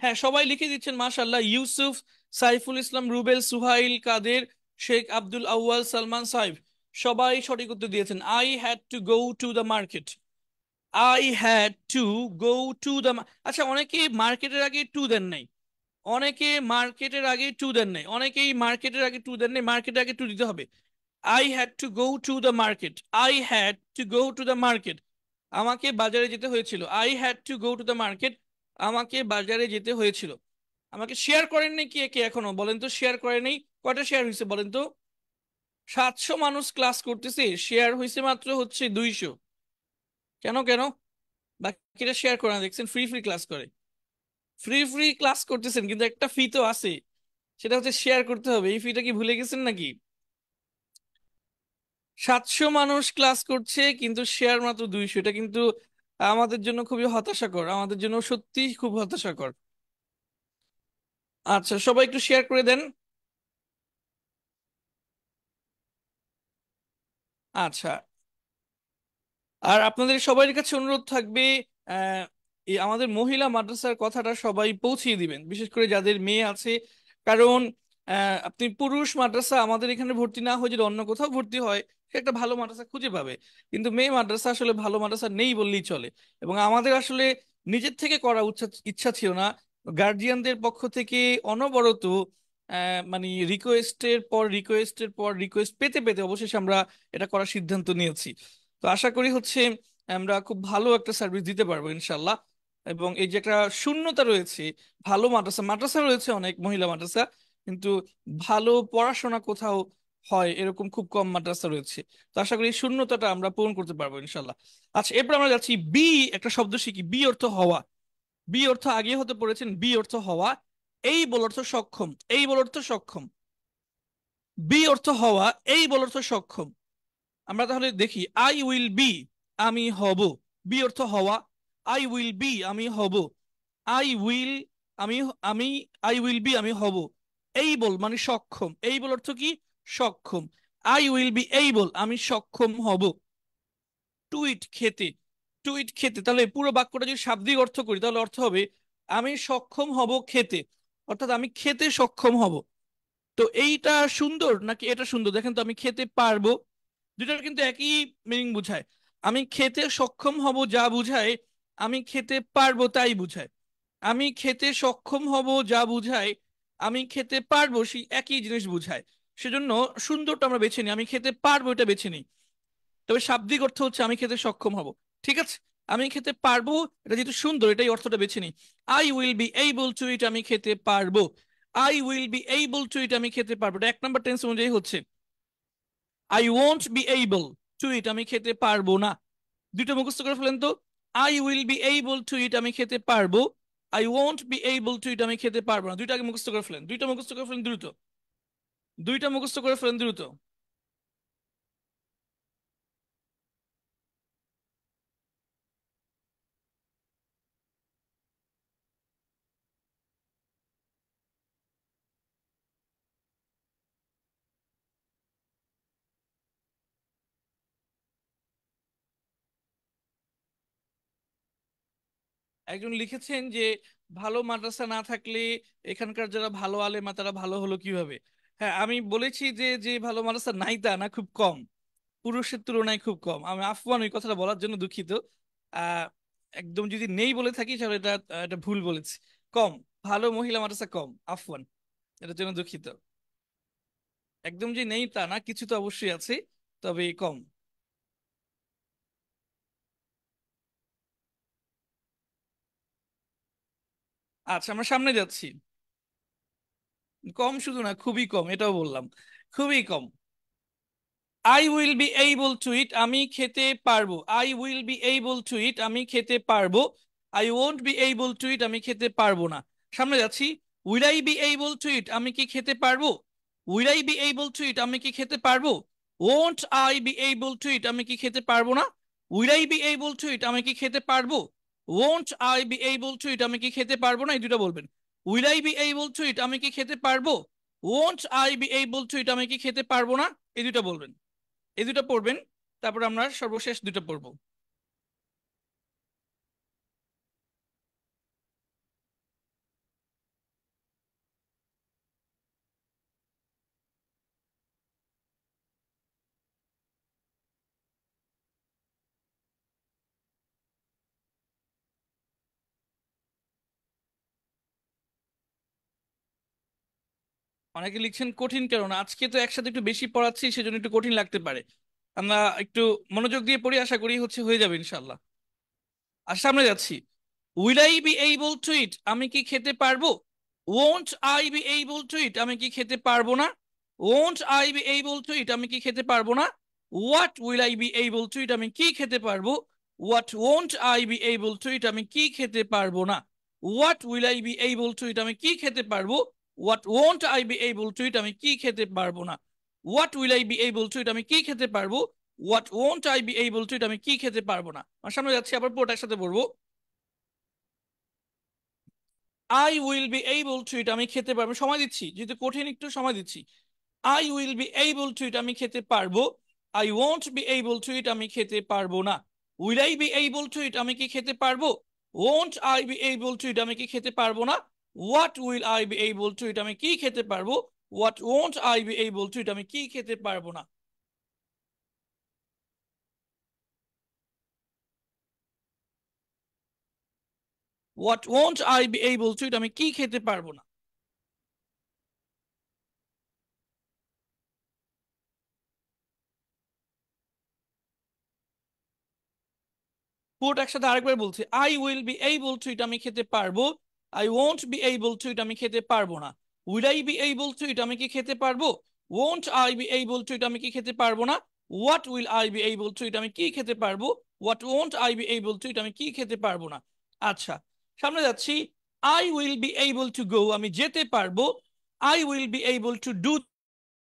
হ্যাঁ, সবাই লিখে দিচ্ছেন মাশাল্লাহ। ইউসুফ, সাইফুল ইসলাম, রুবেল, সুহাইল, কাদের, শেখ আব্দুল আউয়াল, সালমান, সাইফ, সবাই সঠিক উত্তর দিয়েছেন। I had to go to the market. I had to go to the, আচ্ছা, অনেকে মার্কেটের আগে টু দেন নাই। অনেকে মার্কেটের আগে টু দেন নাই, অনেকেই মার্কেটের আগে টু দেন নাই, মার্কেটের আগে টু দিতে হবে। I had to go to the market, I had to go to the market, আমাকে বাজারে যেতে হয়েছিল। I had to go to the market, আমাকে বাজারে যেতে হয়েছিল। আমাকে শেয়ার করেন নাই কে কে এখনো বলেন তো? শেয়ার করেন নাই, কয়টা শেয়ার হয়েছে বলেন তো? 700 মানুষ ক্লাস করতেছে, শেয়ার হয়েছে মাত্র হচ্ছে 200। কেন কেন? বাকিটা শেয়ার করে না, দেখছেন ফ্রি ফ্রি ক্লাস করে। ফ্রি ফ্রি ক্লাস করতেছেন কিন্তু একটা ফি তো আছে, সেটা হচ্ছে শেয়ার করতে হবে। এই ফিটা কি ভুলে গেছেন নাকি? 700 মানুষ ক্লাস করছে কিন্তু শেয়ার মাত্র 200, এটা কিন্তু আমাদের জন্য খুবই হতাশাকর, আমাদের জন্য সত্যি খুব হতাশাকর। আচ্ছা, সবাই একটু শেয়ার করে দেন। আচ্ছা, আর আপনাদের সবার কাছে অনুরোধ থাকবে, আহ, এই আমাদের মহিলা মাদ্রাসার কথাটা সবাই পৌঁছিয়ে দিবেন, বিশেষ করে যাদের মেয়ে আছে। কারণ আপনি পুরুষ মাদ্রাসা আমাদের এখানে ভর্তি না হয়ে যদি অন্য কোথাও ভর্তি হয়, সে একটা ভালো মাদ্রাসা খুঁজে পাবে। কিন্তু মেয়ে মাদ্রাসা আসলে ভালো মাদ্রাসা নেই বললেই চলে। এবং আমাদের আসলে নিজের থেকে করা ইচ্ছা ছিল না, গার্জিয়ানদের পক্ষ থেকে অনবরত মানে রিকোয়েস্টের পর রিকোয়েস্টের পর রিকোয়েস্ট পেতে পেতে অবশেষে আমরা এটা করার সিদ্ধান্ত নিয়েছি। তো আশা করি হচ্ছে আমরা খুব ভালো একটা সার্ভিস দিতে পারবো ইনশাল্লাহ। এবং এই যে একটা শূন্যতা রয়েছে, ভালো মাদ্রাসা মাদ্রাসা রয়েছে অনেক মহিলা মাদ্রাসা, কিন্তু ভালো পড়াশোনা কোথাও হয় এরকম খুব কম মাদ্রাসা রয়েছে। তো আশা করি এই শূন্যতাটা আমরা পূরণ করতে পারবো ইনশাল্লাহ। আচ্ছা, এরপর আমরা যাচ্ছি বি। একটা শব্দ শিখি, বি অর্থ হওয়া। বি অর্থ আগে হতে পড়েছেন, বি অর্থ হওয়া। এই বল অর্থ সক্ষম, এই বল অর্থ সক্ষম। বি অর্থ হওয়া, এই বল অর্থ সক্ষম। আমরা তাহলে দেখি, আই উইল বি, আমি হব। বি অর্থ হওয়া, আই উইল বি, আমি হব। আই উইল, আমি আমি আই উইল বি, আমি হব। এইবল মানে সক্ষম, এইবল অর্থ কি? সক্ষম। আই উইল বি এইবল, আমি সক্ষম হব। টু ইট খেতে, টু ইট খেতে, তাহলে পুরো বাক্যটা যদি শাব্দিক অর্থ করি তাহলে অর্থ হবে আমি সক্ষম হব খেতে, অর্থাৎ আমি খেতে সক্ষম হব। তো এইটা সুন্দর নাকি এটা সুন্দর? দেখেন তো, আমি খেতে পারবো, দুটার কিন্তু একই মিনিং বুঝায়। আমি খেতে সক্ষম হব যা বুঝায়, আমি খেতে পারবো তাই বুঝায়। আমি খেতে সক্ষম হব যা বুঝায়, আমি খেতে পারবো সেই একই জিনিস বুঝায়। সেজন্য সুন্দরটা আমরা বেছে নিই, আমি খেতে পারবো এটা বেছে নিই। তবে শাব্দিক অর্থ হচ্ছে আমি খেতে সক্ষম হব। ঠিক আছে, আমি খেতে পারবো, এটা যেহেতু সুন্দর এটাই অর্থটা বেছে নিই। I will be able to eat, আমি খেতে পারবো। I will be able to eat, আমি খেতে পারবো। এটা এক নম্বর টেন্স অনুযায়ী হচ্ছে। I won't be able to eat, আমি খেতে পারবো না। দুটো মুখস্থ করে ফেলেন তো। I will be able to eat, আমি খেতে পারবো। I won't be able to eat, আমি খেতে পারবো না। দুইটা আগে মুখস্থ করে ফেলেন, দুইটা মুখস্থ করে ফেলেন দ্রুত। দুইটা মুখস্থ করে ফেলেন দ্রুত। একজন লিখেছেন যে ভালো মাদ্রাসা না থাকলে এখানকার যারা ভালো আলেমা তারা ভালো হলো কিভাবে? হ্যাঁ, আমি বলেছি যে যে ভালো মাদ্রাসা নাই তা না, খুব কম, পুরুষের তুলনায় খুব কম। আমি আফওয়ান ওই কথাটা বলার জন্য দুঃখিত। আহ একদম যদি নেই বলে থাকি তাহলে এটা ভুল বলেছি। কম, ভালো মহিলা মাদ্রাসা কম, আফওয়ান, এটার জন্য দুঃখিত। একদম যে নেই তা না, কিছু তো অবশ্যই আছে, তবে কম। আচ্ছা, আমরা সামনে যাচ্ছি। কম শুধু না, খুবই কম, এটাও বললাম, খুবই কম। I will be able to eat, আমি খেতে পারবো। I will be able to eat, আমি খেতে পারবো। I won't be able to eat, আমি খেতে পারবো না। সামনে যাচ্ছি। Will I be able to eat, আমি কি খেতে পারবো? Will I be able to eat, আমি কি খেতে পারবো? Won't I be able to eat, আমি কি খেতে পারবো না? Will I be able to eat, আমি কি খেতে পারবো? Won't I be able to eat, আমি কি খেতে পারবো না? এই দুটো বলবেন। Will I be able to eat, আমি কি খেতে পারবো? Won't I be able to eat, আমি কি খেতে পারবো না? এই দুটো বলবেন, এই দুটো পড়বেন। তারপর আমরা সর্বশেষ দুটো পড়বো। অনেকে লিখছেন কঠিন কেন না, আজকে তো একসাথে একটু বেশি পড়াচ্ছি সেজন্য একটু কঠিন লাগতে পারে। আমরা একটু মনোযোগ দিয়ে পড়ি, আশা করি হচ্ছে হয়ে যাবে ইনশাল্লাহ। আর সামনে যাচ্ছি। Will I be able to eat, আমি কি খেতে পারবো? Won't I be able to eat, আমি কি খেতে পারবো না? Won't I be able to eat, আমি কি খেতে পারবো না? What will I be able to eat, আমি কি খেতে পারবো? What won't I be able to eat, আমি কি খেতে পারবো না? What will I be able to eat, আমি কি খেতে পারবো? What won't I be able to eat, আমি কি খেতে পারবো না? What will I be able to eat, আমি কি খেতে পারবো? What won't I be able to eat, আমি কি খেতে পারবো না। আমার সামনে যাচ্ছি, আবার পুরোটা একসাথে বলবো। I will be able to eat, আমি খেতে পারবো, সময় দিচ্ছি যেহেতু কঠিন একটু সময় দিচ্ছি। I will be able to eat, আমি খেতে পারবো। I won't be able to eat, আমি খেতে পারবো না। Will I be able to eat, আমি কি খেতে পারবো। Won't I be able to eat, আমি কি খেতে পারবো না। What will I be able to eat, আমি কি খেতে পারবো। What won't I be able to eat, আমি কি খেতে পারবো না। What won't I be able to eat, আমি কি খেতে পারবো না। পুরোটা একসাথে আরেকবার বলছি। I will be able to eat, আমি খেতে পারবো। I won't be able to eat, আমি খেতে পারবো না। Will I be able to eat, আমি কি খেতে পারবো। Won't I be able to eat, আমি কি খেতে পারবো না। What will I be able to eat, আমি কি খেতে পারবো। What won't I be able to eat, আমি কি খেতে পারবো না। আচ্ছা, সামনে যাচ্ছি। I will be able to go, আমি যেতে পারবো। I will be able to do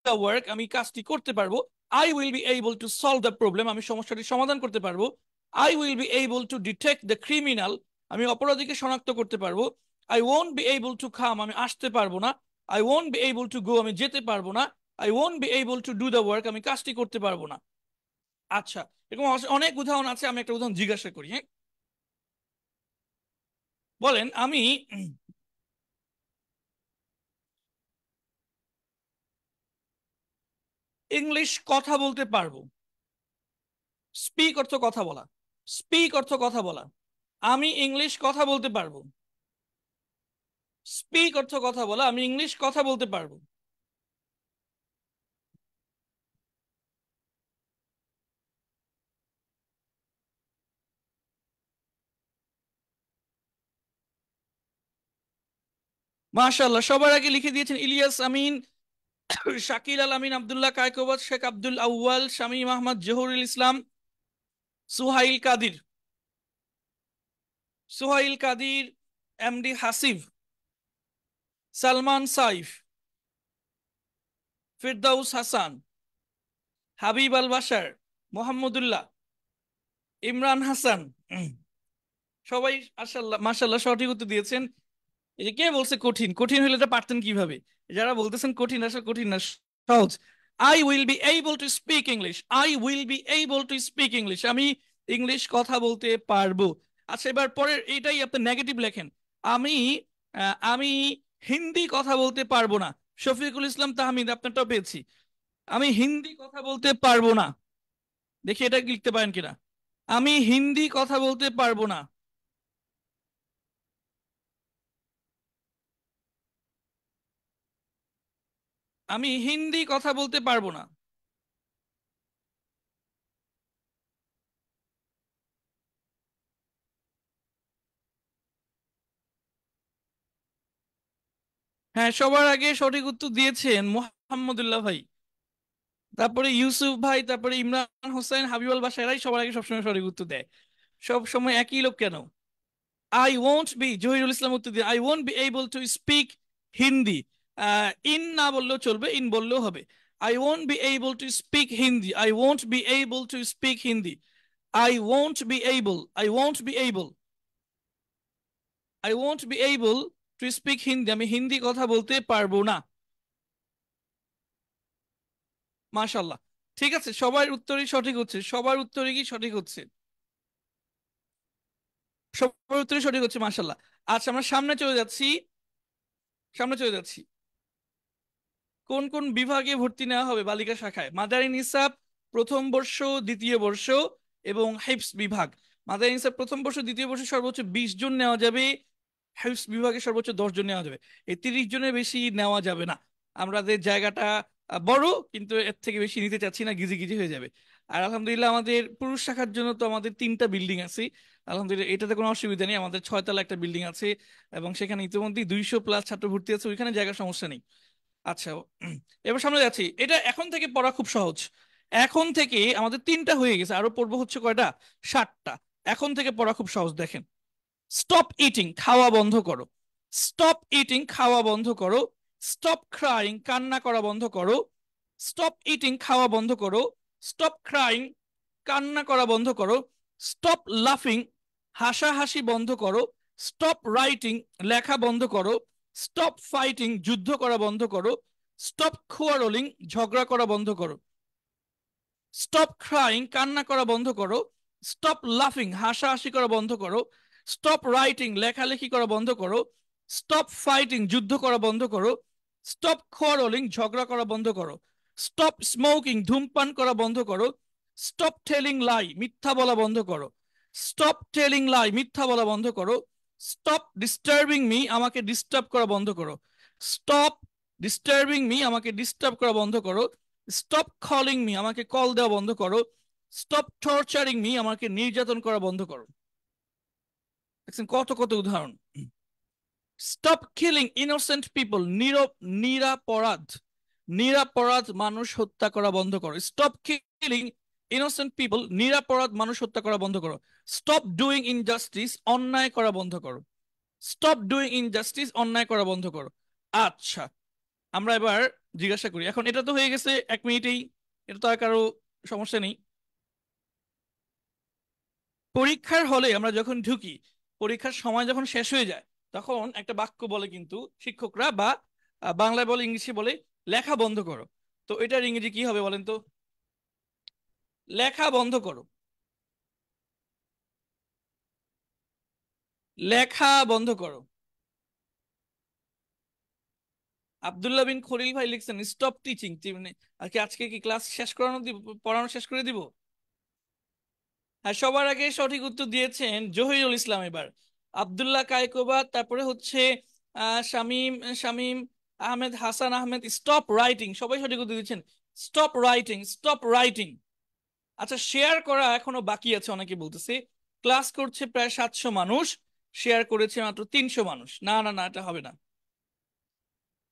the work, আমি কাজটি করতে পারবো। I will be able to solve the problem, আমি সমস্যাটি সমাধান করতে পারবো। I will be able to detect the criminal, আমি অপরাধীকে শনাক্ত করতে পারবো। I won't be able to come, আমি আসতে পারবো না। I won't be able to go, আমি যেতে পারবো না। I won't be able to do the work, আমি কাজটি করতে পারবো না। আচ্ছা, এরকম অনেক উদাহরণ আছে, আমি একটা উদাহরণ জিজ্ঞাসা করি, হ্যাঁ। বলেন, আমি ইংলিশ কথা বলতে পারবো। স্পিক অর্থ কথা বলা। স্পিক অর্থ কথা বলা। আমি ইংলিশ কথা বলতে পারবো। স্পিক অর্থ কথা বলা, আমি ইংলিশ কথা বলতে পারবো। মাশাআল্লাহ, সবার আগে লিখে দিয়েছেন ইলিয়াস আমিন, শাকিল আল আমিন, আব্দুল্লাহ কায়কোবাদ, শেখ আব্দুল আউয়াল, শামীম আহমদ, জহুরুল ইসলাম, সুহাইল কাদির, সুহাইল কাদির, এমডি হাসিব, সালমান সাইফ, ফিরদাউস হাসান, হাবিব আল বাশার, মোহাম্মদুল্লাহ, ইমরান হাসান। সবাই মাশাআল্লাহ মাশাআল্লাহ সঠিক উত্তর দিয়েছেন। এই যে কে বলছে কঠিন, কঠিন হলে এটা পারতেন কিভাবে। যারা বলতেছেন কঠিন, আসলে কঠিন না, সহজ। I will be able to speak English, I will be able to speak English, আমি ইংলিশ কথা বলতে পারবো। আচ্ছা, এবার পরের এইটাই আপনি নেগেটিভ লেখেন। আমি আমি হিন্দি কথা বলতে পারবো না। শফিকুল ইসলাম তাহমিদ, আপনারটাও পেয়েছি। আমি হিন্দি কথা বলতে পারবো না। দেখি এটা লিখতে পারেন কিনা। আমি হিন্দি কথা বলতে পারবো না। আমি হিন্দি কথা বলতে পারবো না। হ্যাঁ, সবার আগে সঠিক উত্তর দিয়েছেন মোহাম্মদুল্লাহ ভাই, তারপরে ইউসুফ ভাই, তারপরে ইমরান হোসেন, হাবিবুল বাসা, এরাই সবার আগে সবসময় সঠিক উত্তর দেয়। সব সময় একই লোক কেন। আই ওয়ন্ট বি, জহিরুল ইসলাম উত্তর দিয়ে, I won't be able to speak Hindi. In না বললেও চলবে, ইন বললেও হবে। I won't be able to speak Hindi, I won't be able to speak Hindi. I won't be able, I won't be able, I won't be able to speak Hindi, আমি হিন্দি কথা বলতে পারবো না। মাশাল্লাহ, ঠিক আছে, সবার উত্তরই সঠিক হচ্ছে, সবার উত্তরই কি সঠিক হচ্ছে, সবার উত্তরই সঠিক হচ্ছে, মাশাল্লাহ। আচ্ছা, আমরা সামনে চলে যাচ্ছি, সামনে চলে যাচ্ছি। কোন কোন বিভাগে ভর্তি নেওয়া হবে বালিকা শাখায়? মাদানী নিসাব প্রথম বর্ষ, দ্বিতীয় বর্ষ এবং হিফজ বিভাগ। মাদানী নিসাব প্রথম বর্ষ, দ্বিতীয় বর্ষে সর্বোচ্চ 20 জন নেওয়া যাবে। হিফজ বিভাগে সর্বোচ্চ 10 জন নেওয়া যাবে। এই 30 জনের বেশি নেওয়া যাবে না। আমাদের জায়গাটা বড়, কিন্তু এর থেকে বেশি নিতে চাচ্ছি না, গিজি গিজি হয়ে যাবে। আর আলহামদুলিল্লাহ আমাদের পুরুষ শাখার জন্য তো আমাদের 3টা বিল্ডিং আছে। আলহামদুলিল্লাহ, এটাতে কোনো অসুবিধা নেই, আমাদের 6 তলা একটা বিল্ডিং আছে এবং সেখানে ইতিমধ্যে 200+ ছাত্র ভর্তি আছে, ওইখানে জায়গার সমস্যা নেই। আচ্ছা, এবার সামনে যাচ্ছি। এটা এখন থেকে পড়া খুব সহজ। এখন থেকে আমাদের 3টা হয়ে গেছে, আরো পড়বো হচ্ছে কয়টা, 7টা। এখন থেকে পড়া খুব সহজ, দেখেন। স্টপ ইটিং, খাওয়া বন্ধ করো। স্টপ ইটিং, খাওয়া বন্ধ করো। স্টপ ক্রাইং, কান্না করা বন্ধ করো। স্টপ ইটিং, খাওয়া বন্ধ করো। স্টপ ক্রাইং, কান্না করা বন্ধ করো। স্টপ লাফিং, হাসাহাসি বন্ধ করো। স্টপ রাইটিং, লেখা বন্ধ করো। স্টপ ফাইটিং, যুদ্ধ করা বন্ধ করো। স্টপ কোয়ারলিং, ঝগড়া করা বন্ধ করো। স্টপ ক্রাইং, কান্না করা বন্ধ করো। স্টপ লাফিং, হাসাহাসি করা বন্ধ করো। স্টপ রাইটিং, লেখালেখি করা বন্ধ করো। স্টপ ফাইটিং, যুদ্ধ করা বন্ধ করো। স্টপ কোয়ারলিং, ঝগড়া করা বন্ধ করো। স্টপ স্মোকিং, ধূমপান করা বন্ধ করো। স্টপ টেলিং লাই, মিথ্যা বলা বন্ধ করো। স্টপ টেলিং লাই, মিথ্যা বলা বন্ধ করো। স্টপ ডিস্টার্বিং মি, আমাকে ডিস্টার্ব করা বন্ধ করো। স্টপ ডিস্টার্বিং মি, আমাকে ডিস্টার্ব করা বন্ধ করো। স্টপ কলিং মি, আমাকে কল দেওয়া বন্ধ করো। স্টপ টর্চারিং মি, আমাকে নির্যাতন করা বন্ধ করো। দেখছেন কত কত উদাহরণ। স্টপ কিলিং ইনোসেন্ট পিপল, নিরাপরাধ নিরাপরাধ মানুষ হত্যা করা বন্ধ করো। স্টপ কিলিং ইনোসেন্ট পিপল, নিরাপরাধ মানুষ হত্যা করা বন্ধ করো। স্টপ ডুইং ইনজাস্টিস, অন্যায় করা বন্ধ করো। স্টপ ডুইং ইনজাস্টিস, অন্যায় করা বন্ধ করো। আচ্ছা, আমরা এবার জিজ্ঞাসা করি। এখন এটা তো হয়ে গেছে 1 মিনিটেই, এটা তো আর কারো সমস্যা নেই। পরীক্ষার হলে আমরা যখন ঢুকি, পরীক্ষার সময় যখন শেষ হয়ে যায়, তখন একটা বাক্য বলে কিন্তু শিক্ষকরা, বা বাংলায় বলে, ইংলিশে বলে, লেখা বন্ধ করো। তো এটার ইংরেজি কি হবে বলেন তো? লেখা বন্ধ করো, লেখা বন্ধ করো। আব্দুল্লাহ বিন খলিল ভাই লিখছেন স্টপ টিচিং। মানে আর কি আজকে কি ক্লাস শেষ করানো দিব, পড়ানো শেষ করে দিব? হ্যাঁ, সবার আগে সঠিক উত্তর দিয়েছেন জহিরুল ইসলাম। এবার আব্দুল্লাহ কায়কোবা, তারপরে হচ্ছে শামীম শামীম আহমেদ, হাসান আহমেদ। স্টপ রাইটিং, সবাই সঠিক উত্তর দিচ্ছেন। Stop writing, stop writing. আচ্ছা, শেয়ার করা এখনো বাকি আছে, অনেকে বলতেছে। ক্লাস করছে প্রায় 700 মানুষ, শেয়ার করেছে মাত্র 300 মানুষ। না না না, এটা হবে না,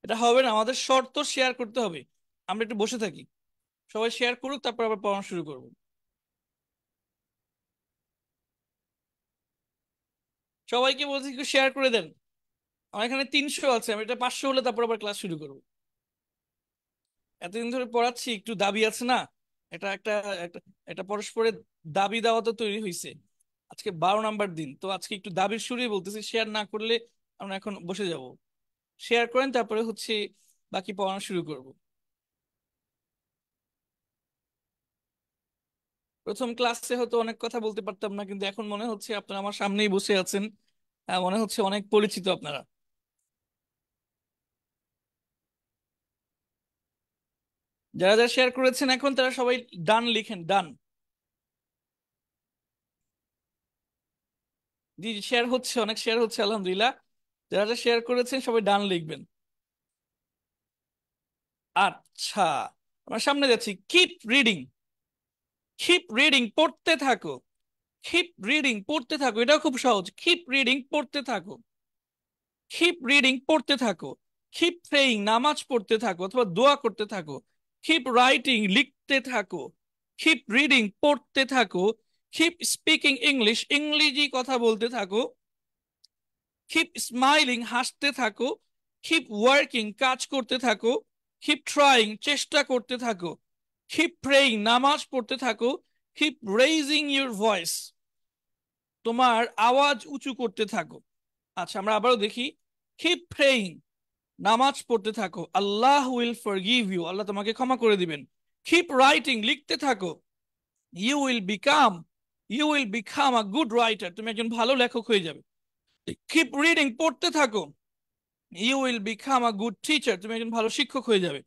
এটা হবে না। আমাদের শর্ত শেয়ার করতে হবে। আমরা একটু বসে থাকি, সবাই শেয়ার করুক, তারপর আবার পড়ানো শুরু করবো। সবাইকে বলছি একটু শেয়ার করে দেন। আমার এখানে 300 আছে, আমি এটা 500 হলে তারপর আবার ক্লাস শুরু করবো। এতদিন ধরে পড়াচ্ছি, একটু দাবি আছে না? এটা একটা একটা একটা পরস্পরের দাবি দাওয়া তো তৈরি হয়েছে। আজকে 12 নাম্বার দিন, তো আজকে একটু দাবির সুরেই বলতেছি, শেয়ার না করলে আমরা এখন বসে যাব। শেয়ার করেন, তারপরে হচ্ছে বাকি পড়ানো শুরু করব। প্রথম ক্লাসে হয়তো অনেক কথা বলতে পারতাম না, কিন্তু এখন মনে হচ্ছে আপনারা আমার সামনেই বসে আছেন। মনে হচ্ছে অনেক পরিচিত আপনারা। যারা যারা শেয়ার করেছেন এখন, তারা সবাই ডান লিখেন, ডান। জি, শেয়ার হচ্ছে, অনেক শেয়ার হচ্ছে, আলহামদুলিল্লাহ। যারা যারা শেয়ার করেছেন সবাই ডান লিখবেন। আচ্ছা, আমরা সামনে যাচ্ছি। কিপ রিডিং, কিপ রিডিং, পড়তে থাকো। কিপ রিডিং, পড়তে থাকো, এটাও খুব সহজ। কিপ রিডিং, পড়তে থাকো। কিপ রিডিং, পড়তে থাকো। কিপ প্রেইং, নামাজ পড়তে থাকো অথবা দোয়া করতে থাকো। কিপ রাইটিং, লিখতে থাকো। কিপ রিডিং, পড়তে থাকো। কিপ স্পিকিং ইংলিশ, ইংরেজি কথা বলতে থাকো। কিপ স্মাইলিং, হাসতে থাকো। কিপ ওয়ার্কিং, কাজ করতে থাকো। কিপ ট্রাইং, চেষ্টা করতে থাকো। কিপ প্রেইং, নামাজ পড়তে থাকো। কিপ রেইজিং ইউর ভয়েস, তোমার আওয়াজ উঁচু করতে থাকো। আচ্ছা, আমরা আবারও দেখি। কিপ প্রেইং, নামাজ পড়তে থাকো। Allah will forgive you, Allah তোমাকে ক্ষমা করে দিবেন। কিপ রাইটিং, লিখতে থাকো। You will become, you will become a good writer, তুমি একজন ভালো লেখক হয়ে যাবে। কিপ রিডিং, পড়তে থাকো। You will become a good teacher, তুমি একজন ভালো শিক্ষক হয়ে যাবে।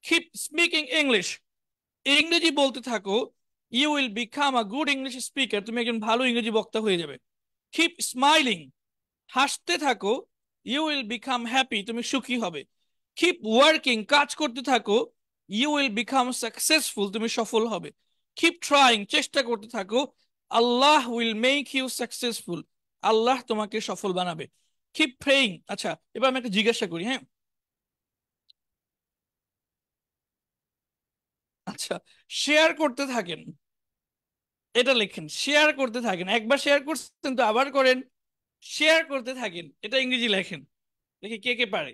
কিপ স্পিকিং ইংলিশ, ইংরেজি বলতে থাকো। You will become a good English speaker, তুমি একজন ভালো ইংরেজি বক্তা হয়ে যাবে। কিপ স্মাইলিং, হাসতে থাকো। ইউ উইল বিকাম হ্যাপি, তুমি সুখী হবে। কিপ ওয়ার্কিং, কাজ করতে থাকো। ইউ উইল বিকাম সাকসেসফুল, তুমি সফল হবে। কিপ ট্রাইং, চেষ্টা করতে থাকো। Allah will make you successful, আল্লাহ তোমাকে সফল বানাবে। Keep praying. আচ্ছা, এবার আমি একটা জিজ্ঞাসা করি, হ্যাঁ? আচ্ছা, শেয়ার করতে থাকেন, এটা লেখেন। শেয়ার করতে থাকেন, একবার শেয়ার করছেন তো আবার করেন। শেয়ার করতে থাকেন, এটা ইংরেজি লেখেন। দেখি কে কে পারে।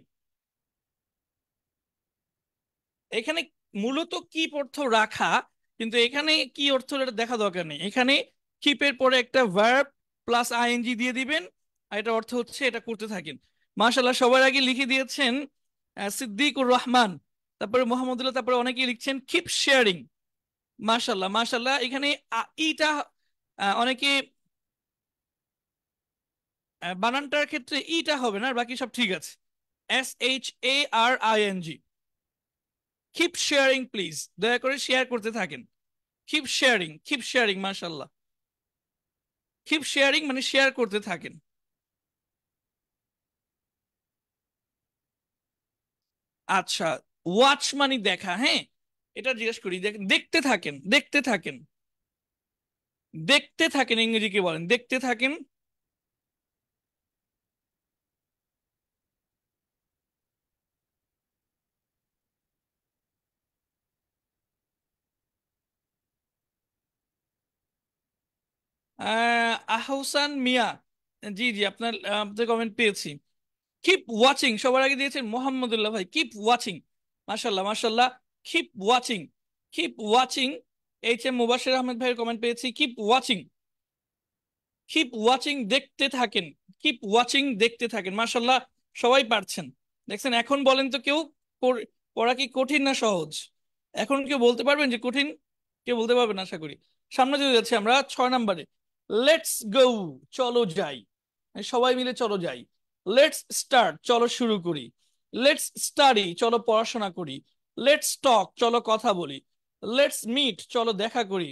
এখানে মূলত কি অর্থ রাখা, কিন্তু এখানে কি অর্থ হলো এটা দেখা দরকার নেই। এখানে কিপের পরে একটা ভার্ব প্লাস আইএনজি দিয়ে দিবেন, আর এটা অর্থ হচ্ছে এটা করতে থাকেন। মাশাল্লাহ, সবার আগে লিখে দিয়েছেন সিদ্দিকুর রহমান, তারপরে মোহাম্মদুল্লাহ, তারপরে অনেকেই লিখছেন কিপ শেয়ারিং। মাশাল্লাহ মাশাল্লাহ। এখানে ইটা অনেকে বানানটার ক্ষেত্রে ইটা হবে না, আর বাকি সব ঠিক আছে। SHARING। কিপ শেয়ারিং প্লিজ, দয়া করে শেয়ার করতে থাকেন। কিপ শেয়ারিং, কিপ শেয়ারিং, মাশাল্লাহ। কিপ শেয়ারিং মানে শেয়ার করতে থাকেন। আচ্ছা, ওয়াচ মানে দেখা, হ্যাঁ। এটা জিজ্ঞেস করি, দেখতে থাকেন, দেখতে থাকেন, দেখতে থাকেন, ইংরেজি কি বলেন, দেখতে থাকেন। আহসান মিয়া, জি জি, আপনার কমেন্ট পেয়েছি। কিপ ওয়াচিং সবার আগে দিয়েছেন মোহাম্মদুল্লাহ ভাই, কিপ ওয়াচিং। মাশাল্লাহ মাশাল্লাহ। Keep watching, keep watching. HM Mubashir Ahmed ভাইয়ের কমেন্ট পেয়েছি, কিপ ওয়াচিং। কিপ ওয়াচিং দেখতে থাকেন, কিপ ওয়াচিং দেখতে থাকেন, মাশাল্লাহ। সবাই পারছেন, দেখছেন। এখন বলেন তো কেউ, পড়া কি কঠিন না সহজ? এখন কেউ বলতে পারবেন যে কঠিন? কেউ বলতে পারবেন আশা করি। সামনে চলে যাচ্ছি আমরা 6 নম্বরে। লেটস গো, চলো যাই। সবাই মিলে চলো যাই। লেটস স্টার্ট, চলো শুরু করি। লেটস স্টাডি, চলো পড়াশোনা করি। লেটস টক, চলো কথা বলি। লেটস মিট, চলো দেখা করি।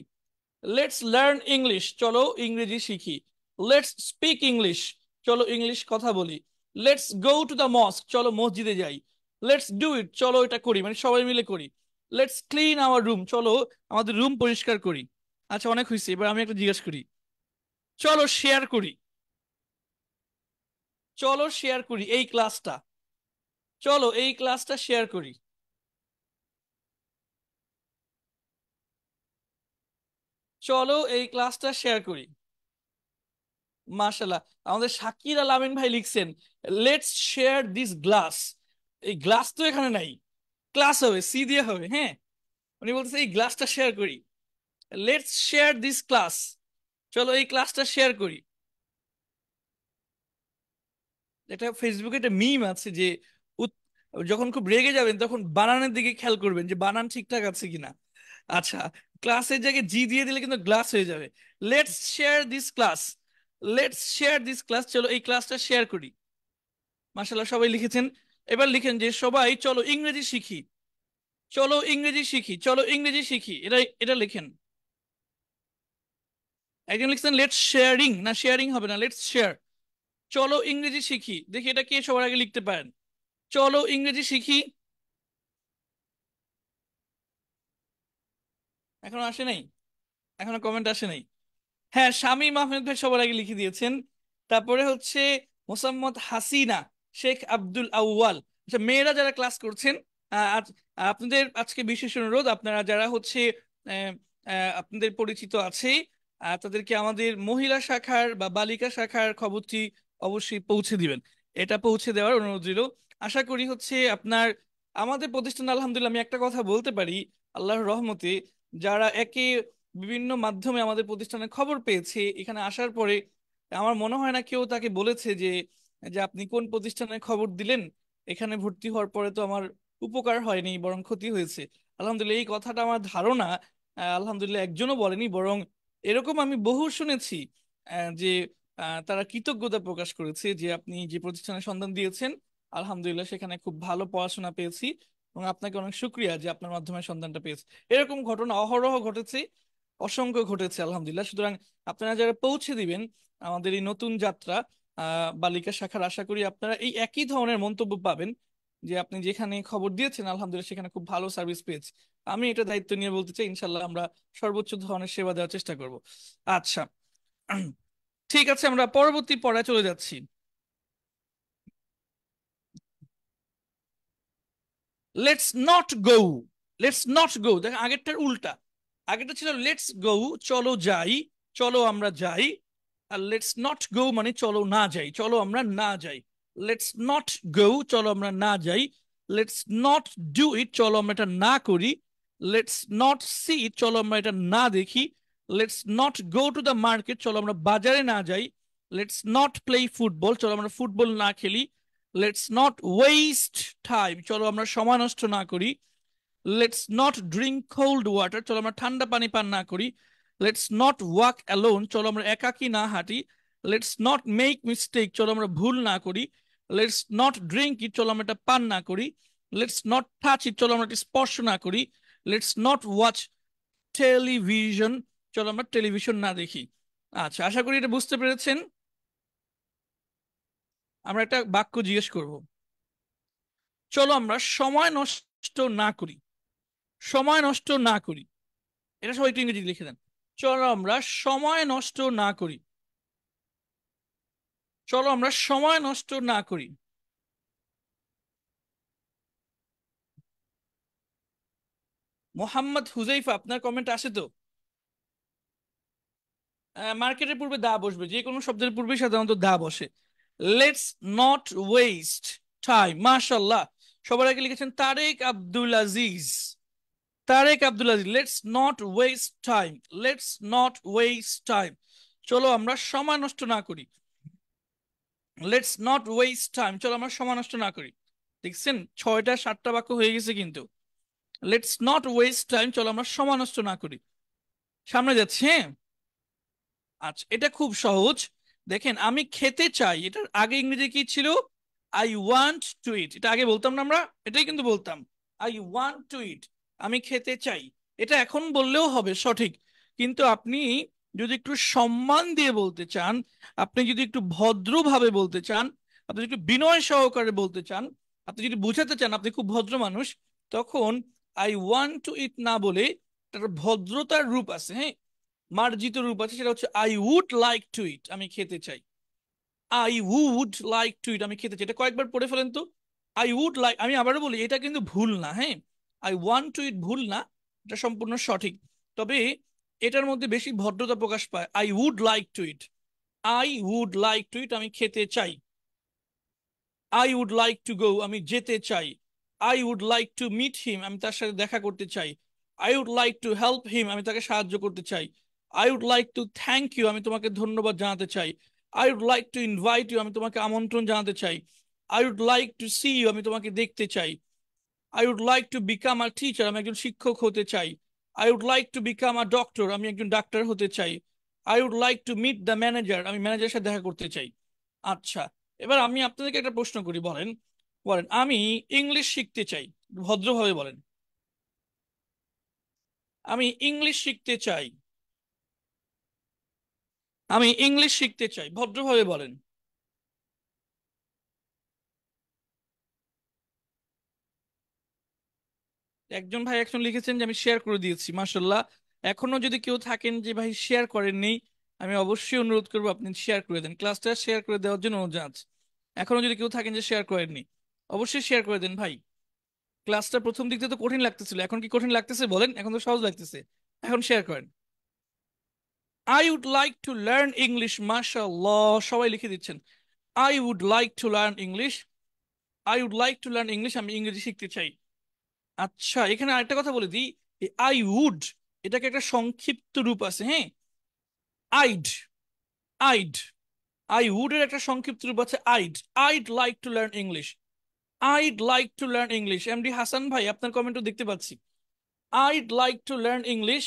লেটস লার্ন ইংলিশ, চলো ইংরেজি শিখি। লেটস স্পিক ইংলিশ, চলো ইংলিশ কথা বলি। Let's go to the mosque, চলো মসজিদে যাই। লেটস ডু ইট, চলো এটা করি, মানে সবাই মিলে করি। লেটস ক্লিন আওয়ার রুম, চলো আমাদের রুম পরিষ্কার করি। আচ্ছা, অনেক হয়েছে, এবার আমি একটা জিজ্ঞেস করি। চলো শেয়ার করি, চলো শেয়ার করি এই ক্লাসটা, চলো এই ক্লাসটা শেয়ার করি। চলো এই ক্লাসটা শেয়ার করি। মাশাল্লাহ। আমাদের শাকির আল আমিন ভাই লিখছেন লেটস শেয়ার দিস গ্লাস। এই গ্লাস তো এখানে নাই, ক্লাস হবে, সি দিয়ে হবে, হ্যাঁ। উনি বলতেছে এই গ্লাসটা শেয়ার করি। লেটস শেয়ার দিস ক্লাস, চলো এই ক্লাসটা শেয়ার করি। এটা ফেসবুকে একটা মিম আছে যে উত- যখন খুব রেগে যাবেন তখন বানানের দিকে খেয়াল করবেন যে বানান ঠিকঠাক আছে কিনা। আচ্ছা, ক্লাসের জায়গায় জি দিয়ে দিলে কিন্তু গ্লাস হয়ে যাবে। Let's share this class, let's share this class, চলো এই ক্লাসটা শেয়ার করি। মাশাল্লাহ, সবাই লিখেছেন। এবার লিখেন যে সবাই চলো ইংরেজি শিখি, চলো ইংরেজি শিখি, চলো ইংরেজি শিখি, এটা এটা লিখেন। একজন লিখছেন লেটস শেয়ারিং, না শেয়ারিং হবে না, লেটস শেয়ার। চলো ইংরেজি শিখি, দেখি এটা কে সবার আগে লিখতে পারেন। চলো ইংরেজি শিখি। এখনো আসে নাই, এখনো কমেন্ট আসে নাই। হ্যাঁ, শামীম আহমেদ ভাই সবার আগে লিখে দিয়েছেন। তারপরে হচ্ছে মোসাম্মদ হাসিনা, শেখ আব্দুল আউয়াল। আচ্ছা, মেয়েরা যারা ক্লাস করছেন, আপনাদের আজকে বিশেষ অনুরোধ, আপনারা যারা হচ্ছে আহ, আপনাদের পরিচিত আছে, তাদেরকে আমাদের মহিলা শাখার বা বালিকা শাখার খবরটি অবশ্যই পৌঁছে দিবেন। এটা পৌঁছে দেওয়ার অনুরোধ রইল। আশা করি হচ্ছে আপনার, আমাদের প্রতিষ্ঠান আলহামদুলিল্লাহ আমি একটা কথা বলতে পারি, আল্লাহর রহমতে, যারা বিভিন্ন মাধ্যমে আমাদের প্রতিষ্ঠানের খবর পেয়েছে এখানে আসার পরে, আমার মনে হয় না কেউ তাকে বলেছে যে যে আপনি কোন প্রতিষ্ঠানে খবর দিলেন, এখানে ভর্তি হওয়ার পরে তো আমার উপকার হয়নি বরং ক্ষতি হয়েছে। আলহামদুলিল্লাহ, এই কথাটা আমার ধারণা, আলহামদুলিল্লাহ একজনও বলেনি, বরং এরকম আমি বহু শুনেছি যে তারা কৃতজ্ঞতা প্রকাশ করেছে যে আপনি যে প্রতিষ্ঠানের সন্ধান দিয়েছেন, আলহামদুলিল্লাহ সেখানে খুব ভালো পড়াশোনা পেয়েছি, এবং আপনাকে অনেক শুক্রিয়া যে আপনার মাধ্যমে সন্ধানটা পেয়েছি। এরকম ঘটনা অহরহ ঘটেছে, অসংখ্য ঘটেছে আলহামদুলিল্লাহ। সুতরাং আপনারা যারা পৌঁছে দিবেন আমাদের এই নতুন যাত্রা বালিকা শাখার, আশা করি আপনারা এই একই ধরনের মন্তব্য পাবেন যে আপনি যেখানে খবর দিয়েছেন আলহামদুলিল্লাহ সেখানে খুব ভালো সার্ভিস পেয়েছি। আমি এটা দায়িত্ব নিয়ে বলতে চাই, ইনশাল্লাহ আমরা সর্বোচ্চ ধরনের সেবা দেওয়ার চেষ্টা করব। আচ্ছা, ঠিক আছে, আমরা পরবর্তী পড়ায় চলে যাচ্ছি। Let's not go, let's not go, দেখেন আগেরটার উল্টা। আগেরটা ছিল লেটস গো, চলো যাই, চলো আমরা যাই। আর লেটস নট গো মানে চলো না যাই, চলো আমরা না যাই। লেটস নট গো, চলো আমরা না যাই। লেটস নট ডু ইট, চলো আমরা এটা না করি। লেটস নট সি, চলো আমরা এটা না দেখি। Let's not go to the market, চলো আমরা বাজারে না যাই। লেটস নট প্লে ফুটবল, চলো আমরা ফুটবল না খেলি। লেটস নট ওয়েস্ট টাইম, চলো আমরা সময় নষ্ট না করি। Let's not drink cold water, চলো আমরা ঠান্ডা পানি পান না করি। লেটস নট ওয়াক অ্যালোন, চলো আমরা একাকী না হাঁটি। লেটস নট মেক মিস্টেক, চলো আমরা ভুল না করি। লেটস নট ড্রিঙ্ক ইট, চলো আমরা এটা পান না করি। লেটস নট টাচ ইট, চলো আমরা এটা স্পর্শ না করি। লেটস নট ওয়াচ টেলিভিশন, চলো আমরা টেলিভিশন না দেখি। আচ্ছা, আশা করি এটা বুঝতে পেরেছেন। আমরা একটা বাক্য জিজ্ঞেস করব, চলো আমরা সময় নষ্ট না করি। সময় নষ্ট না করি, এটা সবাই একটু ইংরেজি লিখে দেন। চলো আমরা সময় নষ্ট না করি। চলো আমরা সময় নষ্ট না করি। মোহাম্মদ হুজাইফা, আপনার কমেন্ট আসে তো? মার্কেটের পূর্বে দা বসবে, যে কোনো শব্দের পূর্বে সাধারণত দা বসে। লেটস নট ওয়েস্ট টাইম, মাশাল্লাহ। সবার আগে লিখেছেন Tarek Abdul Aziz. Tarek Abdul Aziz, let's not waste time. Let's not waste time, চলো আমরা সময় নষ্ট না করি। লেটস নট ওয়েস্ট টাইম, চলো আমরা সময় নষ্ট না করি। দেখছেন, 6টা 7টা বাক্য হয়ে গেছে কিন্তু। লেটস নট ওয়েস্ট টাইম, চলো আমরা সময় নষ্ট না করি। সামনে যাচ্ছে, হ্যাঁ। আচ্ছা, এটা খুব সহজ। দেখেন, আমি খেতে চাই, এটার আগে ইংরেজি কি ছিল? আই ওয়ান্ট টু ইট। এটা আগে বলতাম না আমরা? এটাই কিন্তু বলতাম, আই ওয়ান্ট টু ইট, আমি খেতে চাই। এটা এখন বললেও হবে সঠিক, কিন্তু আপনি যদি একটু সম্মান দিয়ে বলতে চান, আপনি যদি একটু ভদ্রভাবে বলতে চান, আপনি যদি একটু বিনয় সহকারে বলতে চান, আপনি যদি বোঝাতে চান আপনি খুব ভদ্র মানুষ, তখন আই ওয়ান্ট টু ইট না বলে একটা ভদ্রতার রূপ আছে, হ্যাঁ, মার্জিত রূপ আছে, সেটা হচ্ছে I would like to eat, আমি খেতে চাই। I would like to eat, আমি খেতে চাই। এটা কয়েকবার পড়ে ফেলেন তো। আই উড লাইক, আমি আবারও বলি, এটা কিন্তু ভুল না, হ্যাঁ। আই ওয়ান্ট টু ইট ভুল না, এটা সম্পূর্ণ সঠিক। তবে এটার মধ্যে বেশি ভদ্রতা প্রকাশ পায়, I would like to eat. I would like to eat, আমি খেতে চাই। I would like to go, আমি যেতে চাই। I would like to meet him, আমি তার সাথে দেখা করতে চাই। I would like to help him, আমি তাকে সাহায্য করতে চাই। I would like to thank you, আমি তোমাকে ধন্যবাদ জানাতে চাই। I would like to invite you, আমি তোমাকে আমন্ত্রণ জানাতে চাই। I would like to see you, আমি তোমাকে দেখতে চাই। I would like to become a teacher, আমি একজন শিক্ষক হতে চাই। I would like to become a doctor, আমি একজন ডাক্তার হতে চাই। I would like to meet the manager, আমি ম্যানেজারের সাথে দেখা করতে চাই। আচ্ছা, এবার আমি আপনাদেরকে একটা প্রশ্ন করি, বলেন, বলেন আমি ইংলিশ শিখতে চাই। ভদ্রভাবে বলেন, আমি ইংলিশ শিখতে চাই। আমি ইংলিশ শিখতে চাই, ভদ্রভাবে বলেন। একজন ভাই একজন লিখেছেন যে আমি শেয়ার করে দিয়েছি, মাশাল্লাহ। এখনো যদি কেউ থাকেন যে ভাই শেয়ার করেননি, আমি অবশ্যই অনুরোধ করবো আপনি শেয়ার করে দেন, ক্লাসটা শেয়ার করে দেওয়ার জন্য অনুরোধ জানাচ্ছি। এখনো যদি কেউ থাকেন যে শেয়ার করেননি, অবশ্যই শেয়ার করে দেন ভাই। ক্লাসটা প্রথম দিক দিয়ে তো কঠিন লাগতেছিল, এখন কি কঠিন লাগতেছে বলেন? এখন তো সহজ লাগতেছে। এখন শেয়ার করেন। I would like to learn English, মাশাআল্লাহ, সবাই লিখে দিচ্ছেন। I would like to learn English. I would like to learn English, আমি ইংরেজি শিখতে চাই। আচ্ছা, এখানে আরেকটা কথা বলে দিই, আই উড, এটাকে একটা সংক্ষিপ্ত রূপ আছে, হ্যাঁ। আইড, আইড, আই উড এর একটা সংক্ষিপ্ত রূপ আছে I'd. I'd like to learn English. I'd like to learn English. MD Hasan ভাই, আপনার কমেন্টও দেখতে পাচ্ছি। I'd like to learn English,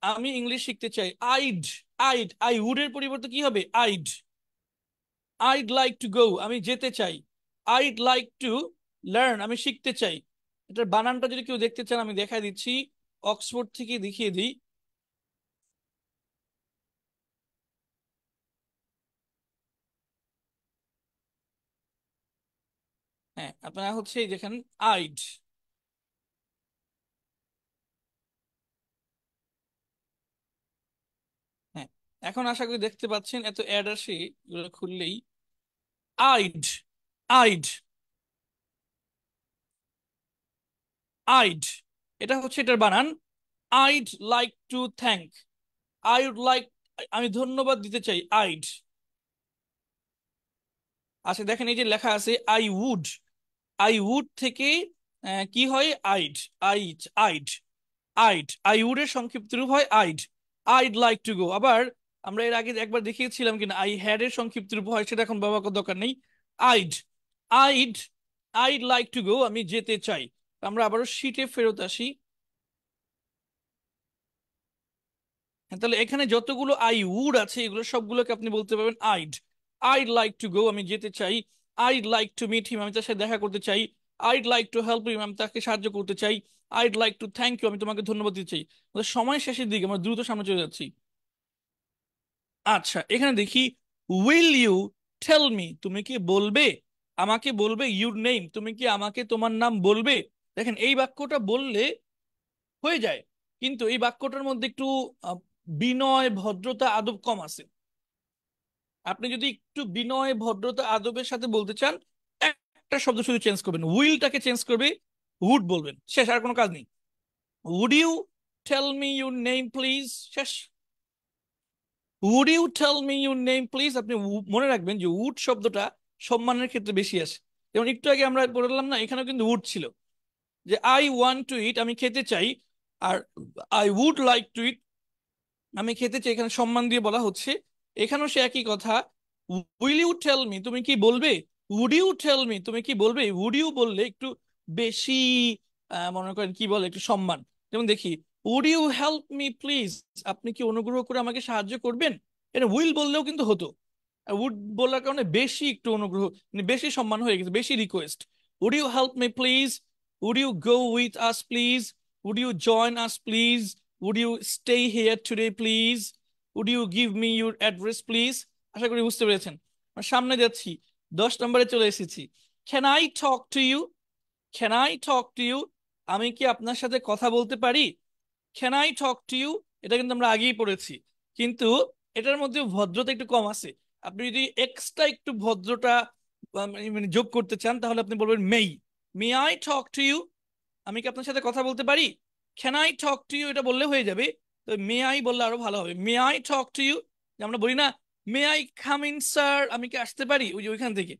আমি ইংলিশ শিখতে চাই। আইড, আইড, আই উড এর পরিবর্তে কি হবে? I'd. I'd like to go, আমি যেতে চাই। আইড লাইক টু লার্ন, আমি শিখতে চাই। এটার বানানটা যদি কেউ দেখতে চান আমি দেখাই দিচ্ছি, অক্সফোর্ড থেকে দেখিয়ে দিই। হ্যাঁ, আপনারা হচ্ছে এই যেখানে আইড। হ্যাঁ, এখন আশা করি দেখতে পাচ্ছেন, এত অ্যাড আসে এগুলো খুললেই। আইড, আইড, আইড, এটা হচ্ছে এটার বানান। I'd like to thank, I would like, আমি ধন্যবাদ দিতে চাই, আইড। আচ্ছা দেখেন, এই যে লেখা আছে আই উড, আই উড থেকে কি হয়? I'd, I'd, I'd. I'd, I would এর সংক্ষিপ্ত রূপ হয় I'd, I'd like to go. আবার আমরা এর আগে একবার দেখিয়েছিলাম কিনা আই হ্যাড এর সংক্ষিপ্ত রূপ হয়, সেটা এখন ব্যবহার করার দরকার নেই। I'd, I'd, I'd like to go, আমি যেতে চাই। আমরা আবারও শিটে ফেরত আসি। হ্যাঁ, তাহলে এখানে যতগুলো আই উড আছে এগুলো সবগুলোকে আপনি বলতে পারবেন I'd. I'd like to go, আমি যেতে চাই। I'd like to meet him, আমি তার সাথে দেখা করতে চাই। I'd like to help him, আমি তাকে সাহায্য করতে চাই। I'd like to thank you, আমি তোমাকে ধন্যবাদ দিতে চাই। আমাদের সময় শেষের দিকে, আমরা দ্রুত সামনে চলে যাচ্ছি। আচ্ছা, এখানে দেখি উইল ইউ টেল মি, তুমি কি বলবে, আমাকে বলবে ইউর নেম, তুমি কি আমাকে তোমার নাম বলবে। দেখেন এই বাক্যটা বললে হয়ে যায়, কিন্তু এই বাক্যটার মধ্যে একটু আহ, বিনয় ভদ্রতা আদব কম আছে। আপনি যদি একটু বিনয় ভদ্রতা আদবের সাথে বলতে চান, একটা শব্দ শুধু চেঞ্জ করবেন, উইলটাকে চেঞ্জ করবে, উড বলবেন, শেষ, আর কোনো কাজ নেই। Would you tell me your name please, শেষ। Would you tell me your name please. আপনি মনে রাখবেন যে উড শব্দটা সম্মানের ক্ষেত্রে বেশি আসে। যেমন একটু আগে আমরা বললাম না, এখানেও কিন্তু উড ছিল, যে আই ওয়ান্ট টু ইট, আমি খেতে চাই। আর I would like to eat, আমি খেতে চাই, এখানে সম্মান দিয়ে বলা হচ্ছে। এখানেও সে একই কথা। উইল ইউ টেল মি, তুমি কি বলবে। উড ইউ টেল মি, তুমি কি বলবে। উড ইউ বললে একটু বেশি মনে করেন কি বলে, একটু সম্মান। যেমন দেখি, would you help me please, আপনি কি অনুগ্রহ করে আমাকে সাহায্য করবেন। এটা উইল বললেও কিন্তু হতো, উড বলার কারণে বেশি একটু অনুগ্রহ, মানে বেশি সম্মান হয়ে গেছে, বেশি request. Would you help me please, would you go with us please, would you join us please, would you stay here today please, would you give me your address please. আশা করি বুঝতে পেরেছেন। আর সামনে যাচ্ছি, 10 নম্বরে চলে এসেছি। Can I talk to you, can I talk to you, আমি কি আপনার সাথে কথা বলতে পারি। Can I talk to you, এটা কিন্তু আমরা আগেই পড়েছি, কিন্তু এটার মধ্যে ভদ্রতা একটু কম আছে। আপনি যদি এক্সট্রা একটু ভদ্রতা মানে যোগ করতে চান, তাহলে আপনি বলবেন may, may I talk to you, আমি কি আপনার সাথে কথা বলতে পারি। Can I talk to you এটা বললে হয়ে যাবে, তো মে আই বললে আরো ভালো হবে। May I talk to you, আমরা বলি না, may I come in sir, আমি কি আসতে পারি, ওই যে ওইখান থেকে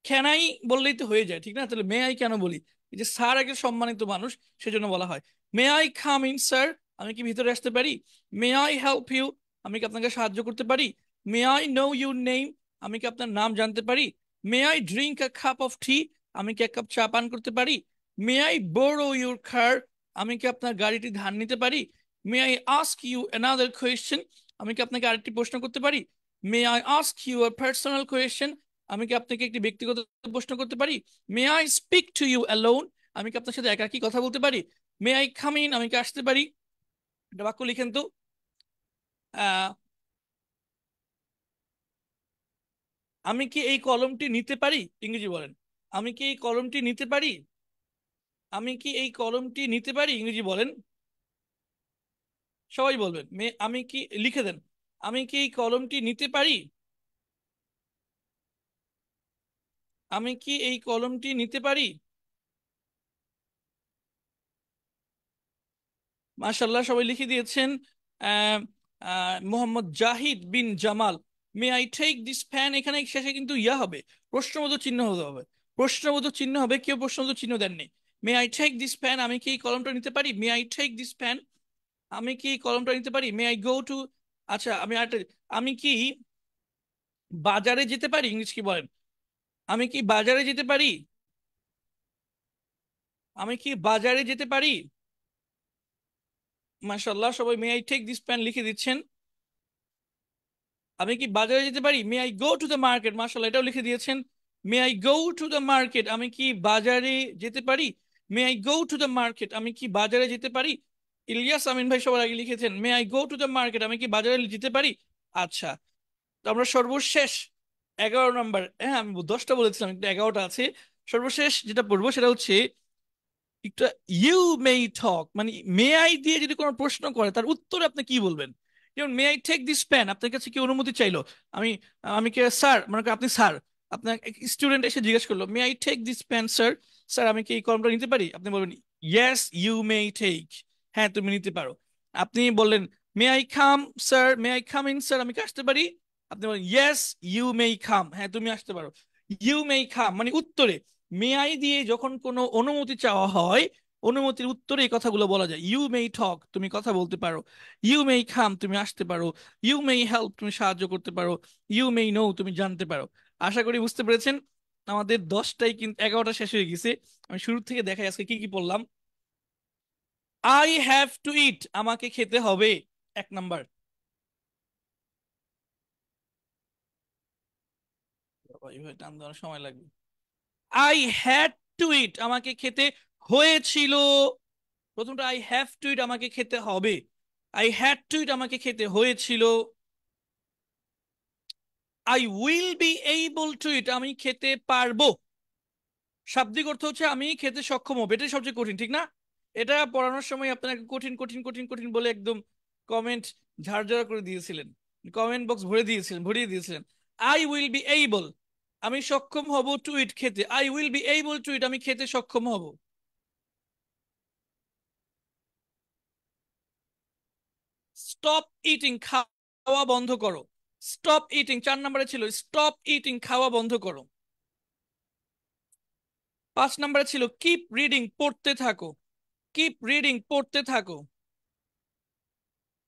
ক্যান আই বললেই তো হয়ে যায়, ঠিক না। তাহলে মে আই কেন বলি, এই যে স্যার আগে সম্মানিত মানুষ, সেজন্য বলা হয়। May I come in sir, আমি কি ভিতরে আসতে পারি। মে আই হেল্প ইউ, আমি কি আপনাকে সাহায্য করতে পারি। May I know your name, আমি কি আপনার নাম জানতে পারি। May I drink a cup of tea, আমি কি এক কাপ চা পান করতে পারি। মে আই বোরো ইউর কার, আমি কি আপনার গাড়িটি ধার নিতে পারি। May I ask you another question, আমি কি আপনাকে আরেকটি প্রশ্ন করতে পারি। May I ask you a personal question, আমি কি আপনাকে একটি ব্যক্তিগত প্রশ্ন করতে পারি। May I speak to you alone, আমি কি আপনার সাথে একাকী কথা বলতে পারি। মে আই কাম ইন, আমি কি আসতে পারি। একটা বাক্য লিখেন তো। আহ, আমি কি এই কলমটি নিতে পারি, ইংরেজি বলেন। আমি কি এই কলমটি নিতে পারি, আমি কি এই কলমটি নিতে পারি, ইংরেজি বলেন। সবাই বলবেন আমি কি, লিখে দেন, আমি কি এই কলমটি নিতে পারি, আমি কি এই কলমটি নিতে পারি। মাশাল্লাহ, সবাই লিখে দিয়েছেন। আহ, Mohammad Zahid bin Jamal, may I take this pan, এখানে শেষে কিন্তু ইয়া হবে, প্রশ্নবোধক চিহ্ন হতে হবে, প্রশ্নবোধক চিহ্ন হবে, কেউ প্রশ্নবোধক চিহ্ন দেননি। May I take this pen, আমি কি এই কলমটা নিতে পারি। May I take this pen, আমি কি এই কলমটা নিতে পারি। মে আই গো টু, আচ্ছা আমি আরেকটা, আমি কি বাজারে যেতে পারি, ইংলিশ কি বলেন। আমি কি বাজারে যেতে পারি, আমি কি বাজারে যেতে পারি। মাশাল্লাহ, সবাই may I take this pen লিখে দিচ্ছেন। আমি কি বাজারে যেতে পারি, may I go to the market, মাশাআল্লাহ এটাও লিখে দিয়েছেন। May I go to the market, আমি কি বাজারে যেতে পারি। May I go to the market, আমি কি বাজারে যেতে পারি। ইলিয়াস আমিন ভাই সবার আগে লিখেছেন, মে I go to the market, আমি কি বাজারে যেতে পারি। আচ্ছা, তো আমরা সর্বশেষ 11 নম্বর, হ্যাঁ আমি 10টা বলেছিলাম, একটু 11টা আছে। সর্বশেষ যেটা পড়বো সেটা হচ্ছে একটু, ইউ মেই টক, মানে মে আই দিয়ে যদি কোনো প্রশ্ন করে তার উত্তরে আপনি কি বলবেন। যেমন may I take this pen, আপনার কাছে কি অনুমতি চাইলো। আমি আমি কে স্যার, মনে করেন আপনি স্যার, আপনার স্টুডেন্ট এসে জিজ্ঞেস করলো, may I take this pen sir, sir আমি কি এই কলমটা নিতে পারি। আপনি বলবেন ইয়েস ইউ মে টেক, হ্যাঁ তুমি নিতে পারো। আপনি বললেন may I come sir, may I come in sir, আমি কি আসতে পারি। আপনি বলেন ইয়েস ইউ মে কাম, হ্যাঁ তুমি আসতে পারো। ইউ মে কাম মানে উত্তরে মে আই দিয়ে যখন কোনো অনুমতি চাওয়া হয়, অনুমতির উত্তরে এই কথাগুলো বলা যায়। ইউ মেই টক, তুমি কথা বলতে পারো। ইউ মেই কাম, তুমি আসতে পারো। ইউ মেই হেল্প, তুমি সাহায্য করতে পারো। ইউ মেই নো, তুমি জানতে পারো। আশা করি বুঝতে পেরেছেন। আমাদের 10টাই কিন্তু 11টা শেষ হয়ে গেছে। আমি শুরু থেকে দেখাই আজকে কি কি পড়লাম। আই হ্যাভ টু ইট, আমাকে খেতে হবে, 1 নাম্বার। এইভাবে টান দেওয়ার সময় লাগবে। আই হ্যাড টু ইট, আমাকে খেতে হয়েছিল। প্রথমটা আই হ্যাভ টু ইট, আমাকে খেতে হবে। আই হ্যাড টু ইট, আমাকে খেতে হয়েছিল। I will be able to eat, আমি খেতে পারবো। শাব্দিক অর্থ হচ্ছে আমি খেতে সক্ষম হবো, এটাই সবচেয়ে কঠিন, ঠিক না? এটা পড়ানোর সময় আপনাকে কঠিন কঠিন কঠিন কঠিন বলে একদম কমেন্ট ঝাড়ঝাড় করে দিয়েছিলেন, কমেন্ট বক্স ভরিয়ে দিয়েছিলেন। আই উইল বি এইবল, আমি সক্ষম হব টু ইট, খেতে। I will be able to eat, আমি খেতে সক্ষম হব। স্টপ ইটিং, খাওয়া বন্ধ করো। স্টপ ইটিং 4 নম্বরে ছিল, স্টপ ইটিং, খাওয়া বন্ধ করো। 5 নম্বরে ছিল কিপ রিডিং, পড়তে থাকো। কিপ রিডিং, পড়তে থাকো।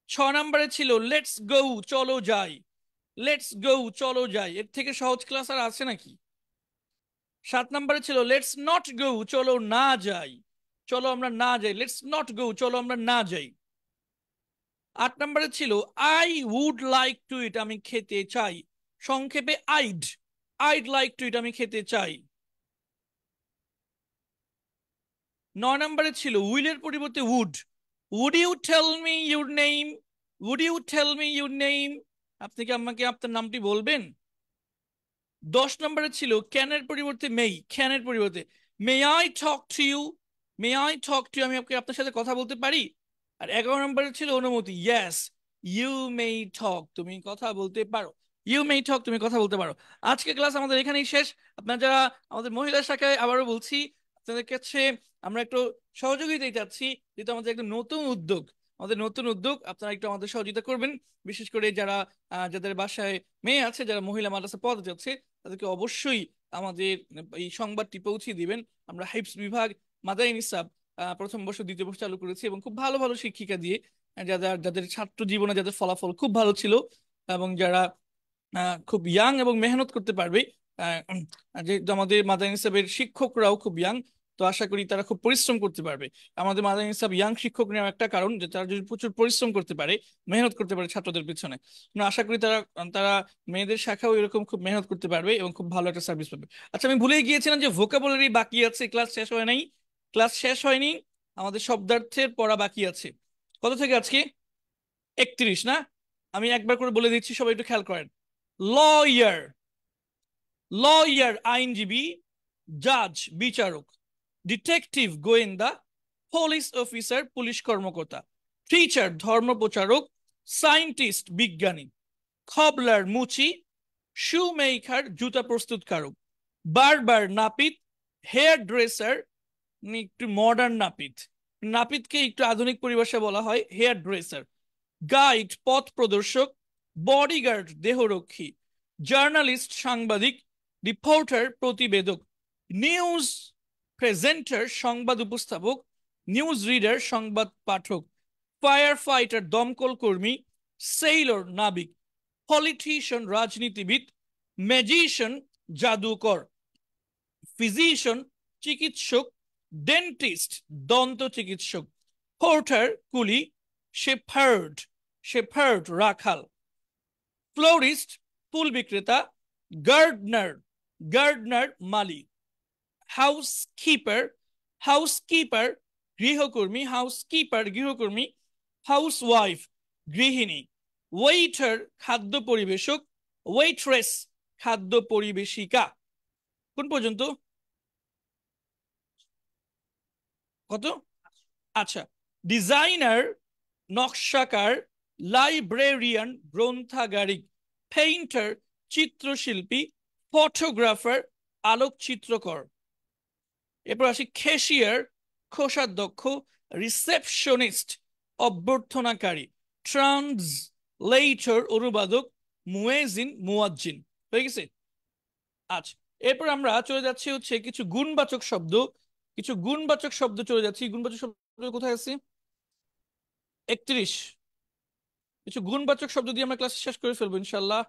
6 নম্বরে ছিল লেটস গো, চলো যাই। লেটস গো, চলো যাই, এর থেকে সহজ ক্লাস আর আছে নাকি? 7 নম্বরে ছিল লেটস নট গো, চলো না যাই। চলো আমরা না যাই, লেটস নট গো, চলো আমরা না যাই। 8 নম্বরে ছিল I would like to eat, আমি খেতে চাই। সংক্ষেপে I'd, I'd like to eat, আমি খেতে চাই। 9 নম্বরে ছিল উইলের পরিবর্তে would. Would you tell me your name, would you tell me your name, আপনি কি আমাকে আপনার নামটি বলবেন? 10 নম্বরে ছিল ক্যানের পরিবর্তে মেই, ক্যানের পরিবর্তে may I talk to you, may I talk to you, আমি আপনার সাথে কথা বলতে পারি। আর 11 নম্বরে ছিল অনুমতি, ইয়েস ইউ মেই টক, তুমি কথা বলতে পারো। ইউ মেই টক, তুমি কথা বলতে পারো। আজকে ক্লাস আমাদের এখানেই শেষ। আপনারা যারা আমাদের মহিলা শাখায়, আবারও বলছি, আপনাদের কাছে আমরা একটু সহযোগিতাই চাচ্ছি, যেহেতু আমাদের একটা নতুন উদ্যোগ। আমাদের নতুন উদ্যোগ, আপনারা একটু আমাদের সহযোগিতা করবেন। বিশেষ করে যারা যাদের বাসায় মেয়ে আছে, যারা মহিলা মাদ্রাসা পড়াতে যাচ্ছে, তাদেরকে অবশ্যই আমাদের এই সংবাদটি পৌঁছে দিবেন। আমরা হাইপস বিভাগ মাদানী নিসাব প্রথম বর্ষ দ্বিতীয় বর্ষ চালু করেছি, এবং খুব ভালো ভালো শিক্ষিকা দিয়ে, যাদের যাদের ছাত্র জীবনে যাদের ফলাফল খুব ভালো ছিল, এবং যারা খুব ইয়াং এবং মেহনত করতে পারবে। যেহেতু আমাদের মাদানী নিসাবের শিক্ষকরাও খুব ইয়াং, তো আশা করি তারা খুব পরিশ্রম করতে পারবে। আমাদের মাদানী নিসাব ইয়াং শিক্ষক নেওয়ার একটা কারণ, যে তারা যদি প্রচুর পরিশ্রম করতে পারে, মেহনত করতে পারে ছাত্রদের পিছনে। আমরা আশা করি তারা তারা মেয়েদের শাখাও এরকম খুব মেহনত করতে পারবে এবং খুব ভালো একটা সার্ভিস পাবে। আচ্ছা, আমি ভুলেই গিয়েছিলাম যে ভোকাবুলারি বাকি আছে, ক্লাস শেষ হয় নাই। ক্লাস শেষ হয়নি, আমাদের শব্দার্থের পড়া বাকি আছে। কত থেকে আজকে? 31 না? আমি একবার করে বলে দিচ্ছি, সবাই একটু খেয়াল করেন। লয়ার, লয়ার আইনজীবী, জাজ বিচারক, ডিটেকটিভ গোয়েন্দা, পুলিশ অফিসার পুলিশ কর্মকর্তা, টিচার ধর্ম প্রচারক, সায়েন্টিস্ট বিজ্ঞানী, খবলার মুচি, শু মেকার জুতা প্রস্তুতকারক, বারবার নাপিত, হেয়ার ড্রেসার একটু মডার্ন নাপিত, নাপিতকে একটু আধুনিক পরিভাষায় বলা হয় হেয়ার ড্রেসার, গাইড পথ প্রদর্শক, বডিগার্ড দেহরক্ষী, জার্নালিস্ট সাংবাদিক, রিপোর্টার প্রতিবেদক, নিউজ প্রেজেন্টার সংবাদ উপস্থাপক, নিউজ রিডার সংবাদ পাঠক, ফায়ার ফাইটার দমকল কর্মী, সেইলর নাবিক, পলিটিশিয়ান রাজনীতিবিদ, ম্যাজিশিয়ান জাদুকর, ফিজিশিয়ান চিকিৎসক, ডেন্টিস্ট দন্ত চিকিৎসক, পোর্টার কুলি, শেফার্ড শেফার্ড রাখাল, ফ্লোরিস্ট ফুল বিক্রেতা, গার্ডনার গার্ডনার মালি, হাউসকিপার হাউসকিপার গৃহকর্মী, হাউসকিপার গৃহকর্মী, হাউসওয়াইফ গৃহিণী, ওয়েটার খাদ্য পরিবেশক, ওয়েট্রেস খাদ্য পরিবেশিকা। কোন পর্যন্ত? কত? আচ্ছা, ডিজাইনার নকশাকার, লাইব্রেরিয়ান গ্রন্থাগারিক, পেইন্টার চিত্রশিল্পী, ফটোগ্রাফার আলোকচিত্রকর। এরপর আসি ক্যাশিয়ার কোষাধ্যক্ষ, রিসেপশনিস্ট অভ্যর্থনাকারী, ট্রান্সলেটর অনুবাদক, মুয়েজিন মুয়াজ্জিন। হয়ে গেছে। আচ্ছা, এরপর আমরা চলে যাচ্ছি হচ্ছে কিছু গুণবাচক শব্দ, কিছু গুণবাচক শব্দ চলে যাচ্ছি, গুণবাচক শব্দ কোথায় আছে? 31। কিছু গুণবাচক শব্দ দিয়ে আমরা ক্লাস শেষ করে ফেলবো ইনশাল্লাহ।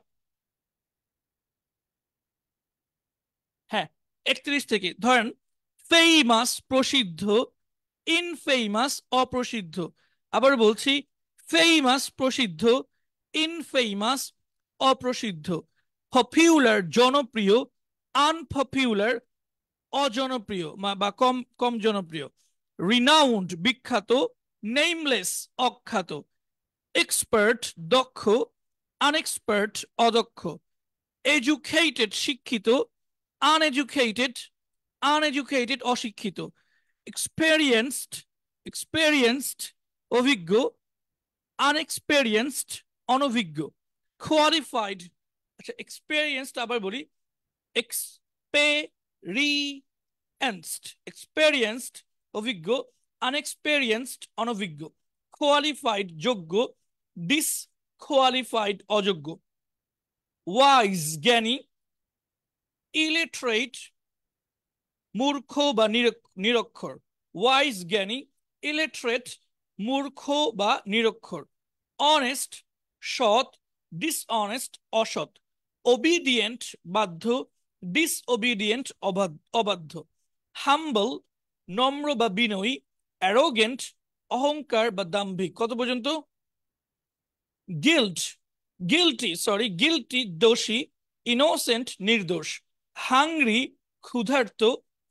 হ্যাঁ, 31 থেকে ধরেন, ফেইমাস প্রসিদ্ধ, ইনফেইমাস অপ্রসিদ্ধ। আবার বলছি, ফেইমাস প্রসিদ্ধ, ইনফেইমাস অপ্রসিদ্ধ। পপুলার জনপ্রিয়, আনপপুলার অজনপ্রিয় বা কম কম জনপ্রিয়। রিনাউন্ড বিখ্যাত, নেমলেস অখ্যাত। এক্সপার্ট দক্ষ, আনএক্সপার্ট অদক্ষ। এডুকেটেড শিক্ষিত, আনএডুকেটেড আনএডুকেটেড অশিক্ষিত। এক্সপেরিয়েন্সড এক্সপেরিয়েন্সড অভিজ্ঞ, আনএক্সপেরিয়েন্সড অনভিজ্ঞ। কোয়ালিফাইড, আচ্ছা এক্সপেরিয়েন্সড আবার বলি, এক্সপেরিয়েন্সড অভিজ্ঞ, আনএক্সপেরিয়েন্সড অনভিজ্ঞ। কোয়ালিফাইড যোগ্য, ডিসকোয়ালিফাইড অযোগ্য। ওয়াইজ জ্ঞানী, ইলিটারেট মূর্খ বা নিরক্ষর। ওয়াইজ জ্ঞানী, ইলিটারেট মূর্খ বা নিরক্ষর। অনেস্ট সৎ, ডিসঅনেস্ট অসৎ। ওবিডিয়েন্ট বাধ্য, ডিসওবিডিয়েন্ট অবাধ্য। হাম্বল নম্র বা বিনয়ী। অ্যারোগেন্ট অহংকার বা দাম্ভিক। কত পর্যন্ত? গিল্ট গিল্টি দোষী, ইনোসেন্ট নির্দোষ। হাংরি ক্ষুধার্ত,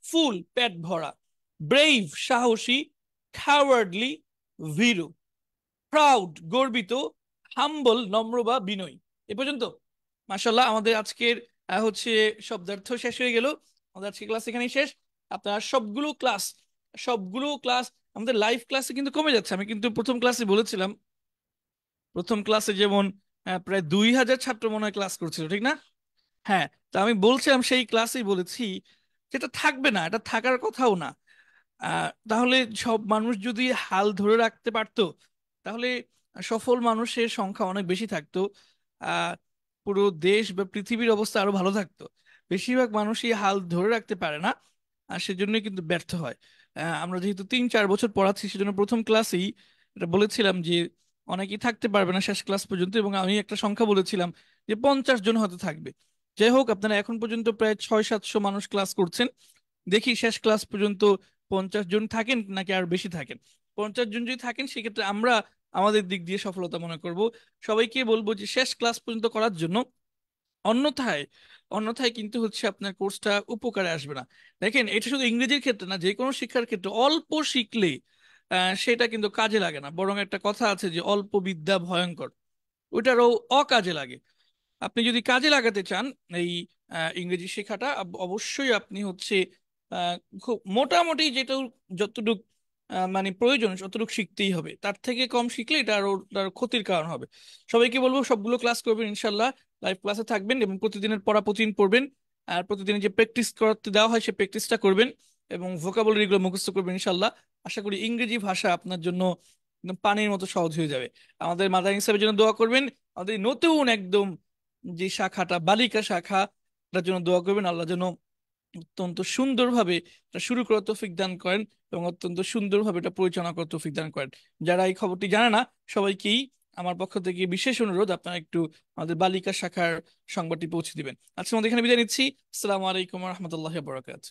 ফুল পেট ভরা। ব্রেভ সাহসী, কাওয়ার্ডলি ভীরু। প্রাউড গর্বিত, হাম্বল নম্র বা বিনয়ী। এ পর্যন্ত মাশাল্লাহ আমাদের আজকের হচ্ছে শব্দার্থ শেষ হয়ে গেল। আমাদের আজকের ক্লাস এখানেই শেষ। আপনার সবগুলো ক্লাস আমাদের লাইভ ক্লাসে কিন্তু কমে যাচ্ছে। আমি কিন্তু প্রথম ক্লাসে বলেছিলাম, প্রথম ক্লাসে যেমন প্রায় 2000 ছাত্র মনে হয় ক্লাস করছিল, ঠিক না? হ্যাঁ, তা আমি বলছিলাম, সেই ক্লাসেই বলেছি যেটা থাকবে না, এটা থাকার কথাও না। তাহলে সব মানুষ যদি হাল ধরে রাখতে পারতো, তাহলে সফল মানুষের সংখ্যা অনেক বেশি থাকতো। আহ পুরো দেশ বা পৃথিবীর অবস্থা আরো ভালো থাকতো। বেশিরভাগ মানুষই হাল ধরে রাখতে পারে না, আর সেজন্যই কিন্তু ব্যর্থ হয়। আমরা যেহেতু 3-4 বছর পড়াচ্ছি, সেজন্য প্রথম ক্লাসেই এটা বলেছিলাম যে অনেকেই থাকতে পারবে না শেষ ক্লাস পর্যন্ত, এবং আমি একটা সংখ্যা বলেছিলাম যে 50 জন হয়তো থাকবে। যাই হোক, আপনারা এখন পর্যন্ত প্রায় 600-700 মানুষ ক্লাস করছেন। দেখি শেষ ক্লাস পর্যন্ত 50 জন থাকেন নাকি আর বেশি থাকেন। 50 জন যদি থাকেন, সেক্ষেত্রে আমরা আমাদের দিক দিয়ে সফলতা মনে করব। সবাইকে বলবো যে শেষ ক্লাস পর্যন্ত করার জন্য। অন্যথায় অন্যথায় কিন্তু হচ্ছে আপনার কোর্সটা উপকারে আসবে না। দেখেন, এটা শুধু ইংরেজির ক্ষেত্রে না, যে কোনো শিক্ষার ক্ষেত্রে অল্প শিখলে সেটা কিন্তু কাজে লাগে না। বরং একটা কথা আছে যে অল্প বিদ্যা ভয়ঙ্কর, ওইটারও অকাজে লাগে। আপনি যদি কাজে লাগাতে চান এই ইংরেজি শেখাটা, অবশ্যই আপনি হচ্ছে আহ, খুব মোটামুটি যেটা যতটুক মানে প্রয়োজন ততটুকু শিখতেই হবে। তার থেকে কম শিখলে এটা আরো তার ক্ষতির কারণ হবে। সবাইকে বলবো সবগুলো ক্লাস করবেন ইনশাল্লাহ, লাইভ ক্লাসে থাকবেন এবং প্রতিদিনের পড়া প্রতিদিন পড়বেন। আর প্রতিদিন যে প্র্যাকটিস করতে দেওয়া হয়, সে প্র্যাকটিসটা করবেন এবং ভোকাবুলারি গুলো মুখস্থ করবেন ইনশাল্লাহ। আশা করি ইংরেজি ভাষা আপনার জন্য একদম পানির মতো সহজ হয়ে যাবে। আমাদের মাদার হিসাবের জন্য দোয়া করবেন। আমাদের এই নতুন একদম যে শাখাটা, বালিকা শাখা, তার জন্য দোয়া করবেন। আল্লাহ যেন অত্যন্ত সুন্দরভাবে এটা শুরু করার তৌফিক দান করেন এবং অত্যন্ত সুন্দরভাবে এটা পরিচালনা করার তৌফিক দান করেন। যারা এই খবরটি জানে না, সবাইকেই আমার পক্ষ থেকে বিশেষ অনুরোধ, আপনারা একটু আমাদের বালিকা শাখার সংবাদটি পৌঁছে দিবেন। আজকে আমাদের এখানে বিদায় নিচ্ছি। আসসালামু আলাইকুম রহমতুল্লাহ বরাকাত।